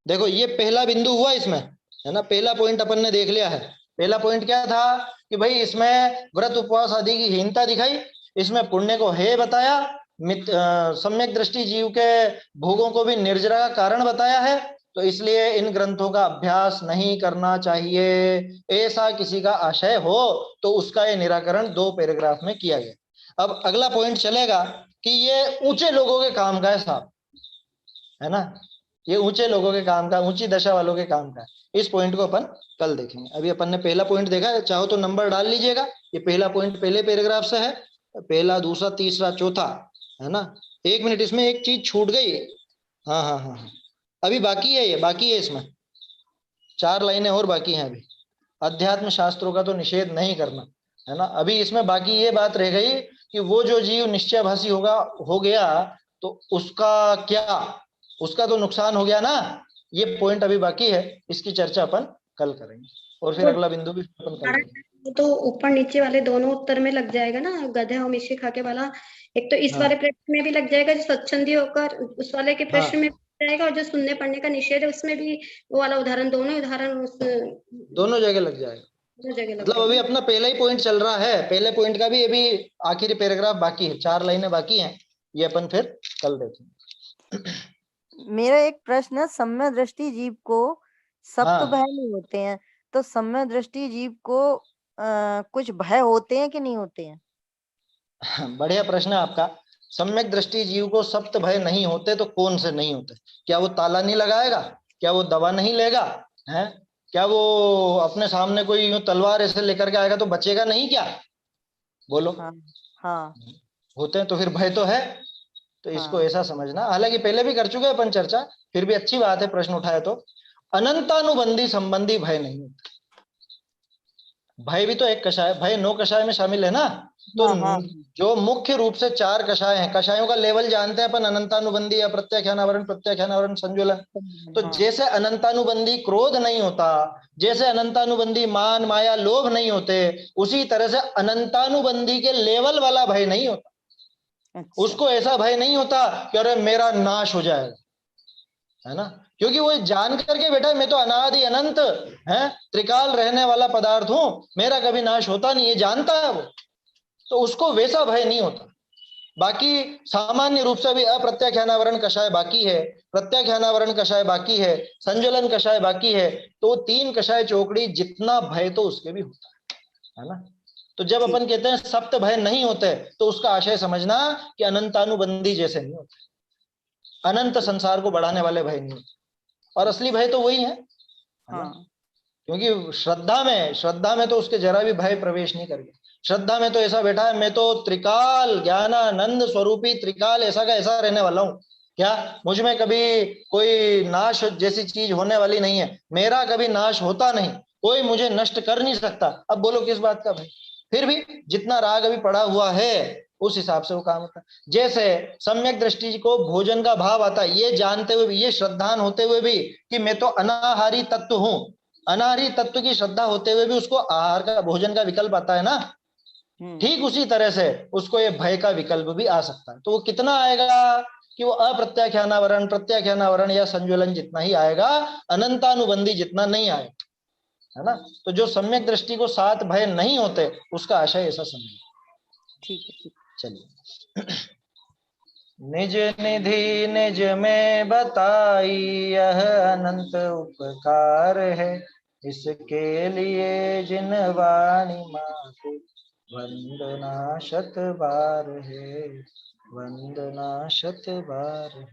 देखो ये पहला बिंदु हुआ इसमें, है ना? पहला पॉइंट अपन ने देख लिया है। पहला पॉइंट क्या था कि भाई इसमें व्रत उपवास आदि की हीनता दिखाई, इसमें पुण्य को हे बताया, सम्यक दृष्टि जीव के भोगों को भी निर्जरा का कारण बताया है। तो इसलिए इन ग्रंथों का अभ्यास नहीं करना चाहिए, ऐसा किसी का आशय हो तो उसका ये निराकरण 2 पैराग्राफ में किया गया। अब अगला पॉइंट चलेगा कि ये ऊंचे लोगों के काम का है साहब, है ना? ये ऊंचे लोगों के काम का, ऊंची दशा वालों के काम का। इस पॉइंट को अपन कल देखेंगे। अभी अपन ने पहला पॉइंट देखा है, चाहो तो नंबर डाल लीजिएगा। ये पहला पॉइंट पहले पैराग्राफ से है, पहला, दूसरा, तीसरा, चौथा, है ना? 1 मिनट, इसमें एक चीज छूट गई है। हाँ हाँ हाँ हाँ, अभी बाकी है, ये बाकी है, इसमें 4 लाइनें और बाकी हैं अभी। अध्यात्म शास्त्रों का तो निषेध नहीं करना, है ना? अभी इसमें बाकी ये बात रह गई कि वो जो जीव निश्चयभासी हो गया तो उसका क्या, उसका तो नुकसान हो गया ना। ये पॉइंट अभी बाकी है, इसकी चर्चा अपन कल करेंगे। और फिर अगला बिंदु भी अपन कल करेंगे। वो तो ऊपर नीचे वाले दोनों उत्तर में लग जाएगा ना, गधे और मिश्री खाके वाला। एक तो इस हाँ वाले प्रश्न में भी लग जाएगा जो स्वच्छंदी होकर, उस वाले के प्रश्न में हाँ, भी जाएगा, और जो सुनने पढ़ने का निषेध है उसमें भी वो वाला उदाहरण, दोनों उदाहरण उस दोनों जगह लग जाएगा। दोनों जगह लग मतलब अभी जाएगा। अपना पहला ही पॉइंट चल रहा है, पहले पॉइंट का भी अभी आखिरी पैराग्राफ बाकी है, 4 लाइनें बाकी हैं। ये अपन फिर कल देखेंगे। मेरा एक प्रश्न है, सम्य दृष्टि जीव को सप्त हाँ, भय नहीं होते हैं, तो सम्य दृष्टि जीव को कुछ भय होते हैं कि नहीं होते हैं? बढ़िया प्रश्न है आपका। सम्यक दृष्टि जीव को सप्त भय नहीं होते तो कौन से नहीं होते? क्या वो ताला नहीं लगाएगा? क्या वो दवा नहीं लेगा? है? क्या वो अपने सामने कोई यूं तलवार ऐसे लेकर के आएगा तो बचेगा नहीं क्या? बोलो। हाँ हाँ होते हैं तो फिर भय तो है। तो इसको हाँ। ऐसा समझना, हालांकि पहले भी कर चुके हैं अपन चर्चा, फिर भी अच्छी बात है प्रश्न उठाए तो। अनंतानुबंधी संबंधी भय नहीं होता। भय भी तो एक कषाय, भय 9 कषाय में शामिल है ना। तो हाँ हाँ जो मुख्य रूप से 4 कषाय हैं, कषायों का लेवल जानते हैं अपन, अनंतानुबंधी या प्रत्याख्यानावरण, प्रत्याख्यानावरण, संज्वलन। तो हाँ जैसे अनंतानुबंधी क्रोध नहीं होता, जैसे अनंतानुबंधी मान माया लोभ नहीं होते, उसी तरह से अनंतानुबंधी के लेवल वाला भय नहीं होता। अच्छा उसको ऐसा भय नहीं होता कि अरे मेरा नाश हो जाएगा, है ना? क्योंकि वो जान करके बेटा मैं तो अनादि अनंत है, त्रिकाल रहने वाला पदार्थ हूं, मेरा कभी नाश होता नहीं, ये जानता है वो। तो उसको वैसा भय नहीं होता। बाकी सामान्य रूप से भी अप्रत्याख्यानावरण कषाय बाकी है, प्रत्याख्यानावरण कषाय बाकी है, संज्वलन कषाय बाकी है। तो 3 कषाय चौकड़ी जितना भय तो उसके भी होता है ना? तो जब ठीक। अपन कहते हैं सप्त भय नहीं होते तो उसका आशय समझना कि अनंतानुबंधी जैसे नहीं होते, अनंत संसार को बढ़ाने वाले भय नहीं होते। और असली भय तो वही है ना? हाँ क्योंकि श्रद्धा में तो उसके जरा भी भय प्रवेश नहीं करेगा। श्रद्धा में तो ऐसा बैठा है, मैं तो त्रिकाल ज्ञानानंद स्वरूपी त्रिकाल ऐसा का ऐसा रहने वाला हूँ, क्या मुझ में कभी कोई नाश जैसी चीज होने वाली नहीं है, मेरा कभी नाश होता नहीं, कोई मुझे नष्ट कर नहीं सकता। अब बोलो किस बात का भय? फिर भी जितना राग अभी पड़ा हुआ है उस हिसाब से वो काम होता है। जैसे सम्यक दृष्टि को भोजन का भाव आता है, ये जानते हुए भी, ये श्रद्धान होते हुए भी कि मैं तो अनाहारी तत्व हूं, अनाहारी तत्व की श्रद्धा होते हुए भी उसको आहार का, भोजन का विकल्प आता है ना। ठीक उसी तरह से उसको ये भय का विकल्प भी आ सकता है। तो वो कितना आएगा कि वो अप्रत्याख्यानावरण, प्रत्याख्यानावरण या संज्वलन जितना ही आएगा, अनंतानुबंधी जितना नहीं आएगा, है ना? तो जो सम्यक दृष्टि को 7 भय नहीं होते उसका आशय ऐसा समझिए। ठीक है ठीक। चलिए। निज निधि निज में बताई यह अनंत उपकार है, इसके लिए जिन वाणी माते वंदना 100 बार है, वंदना 100 बार है।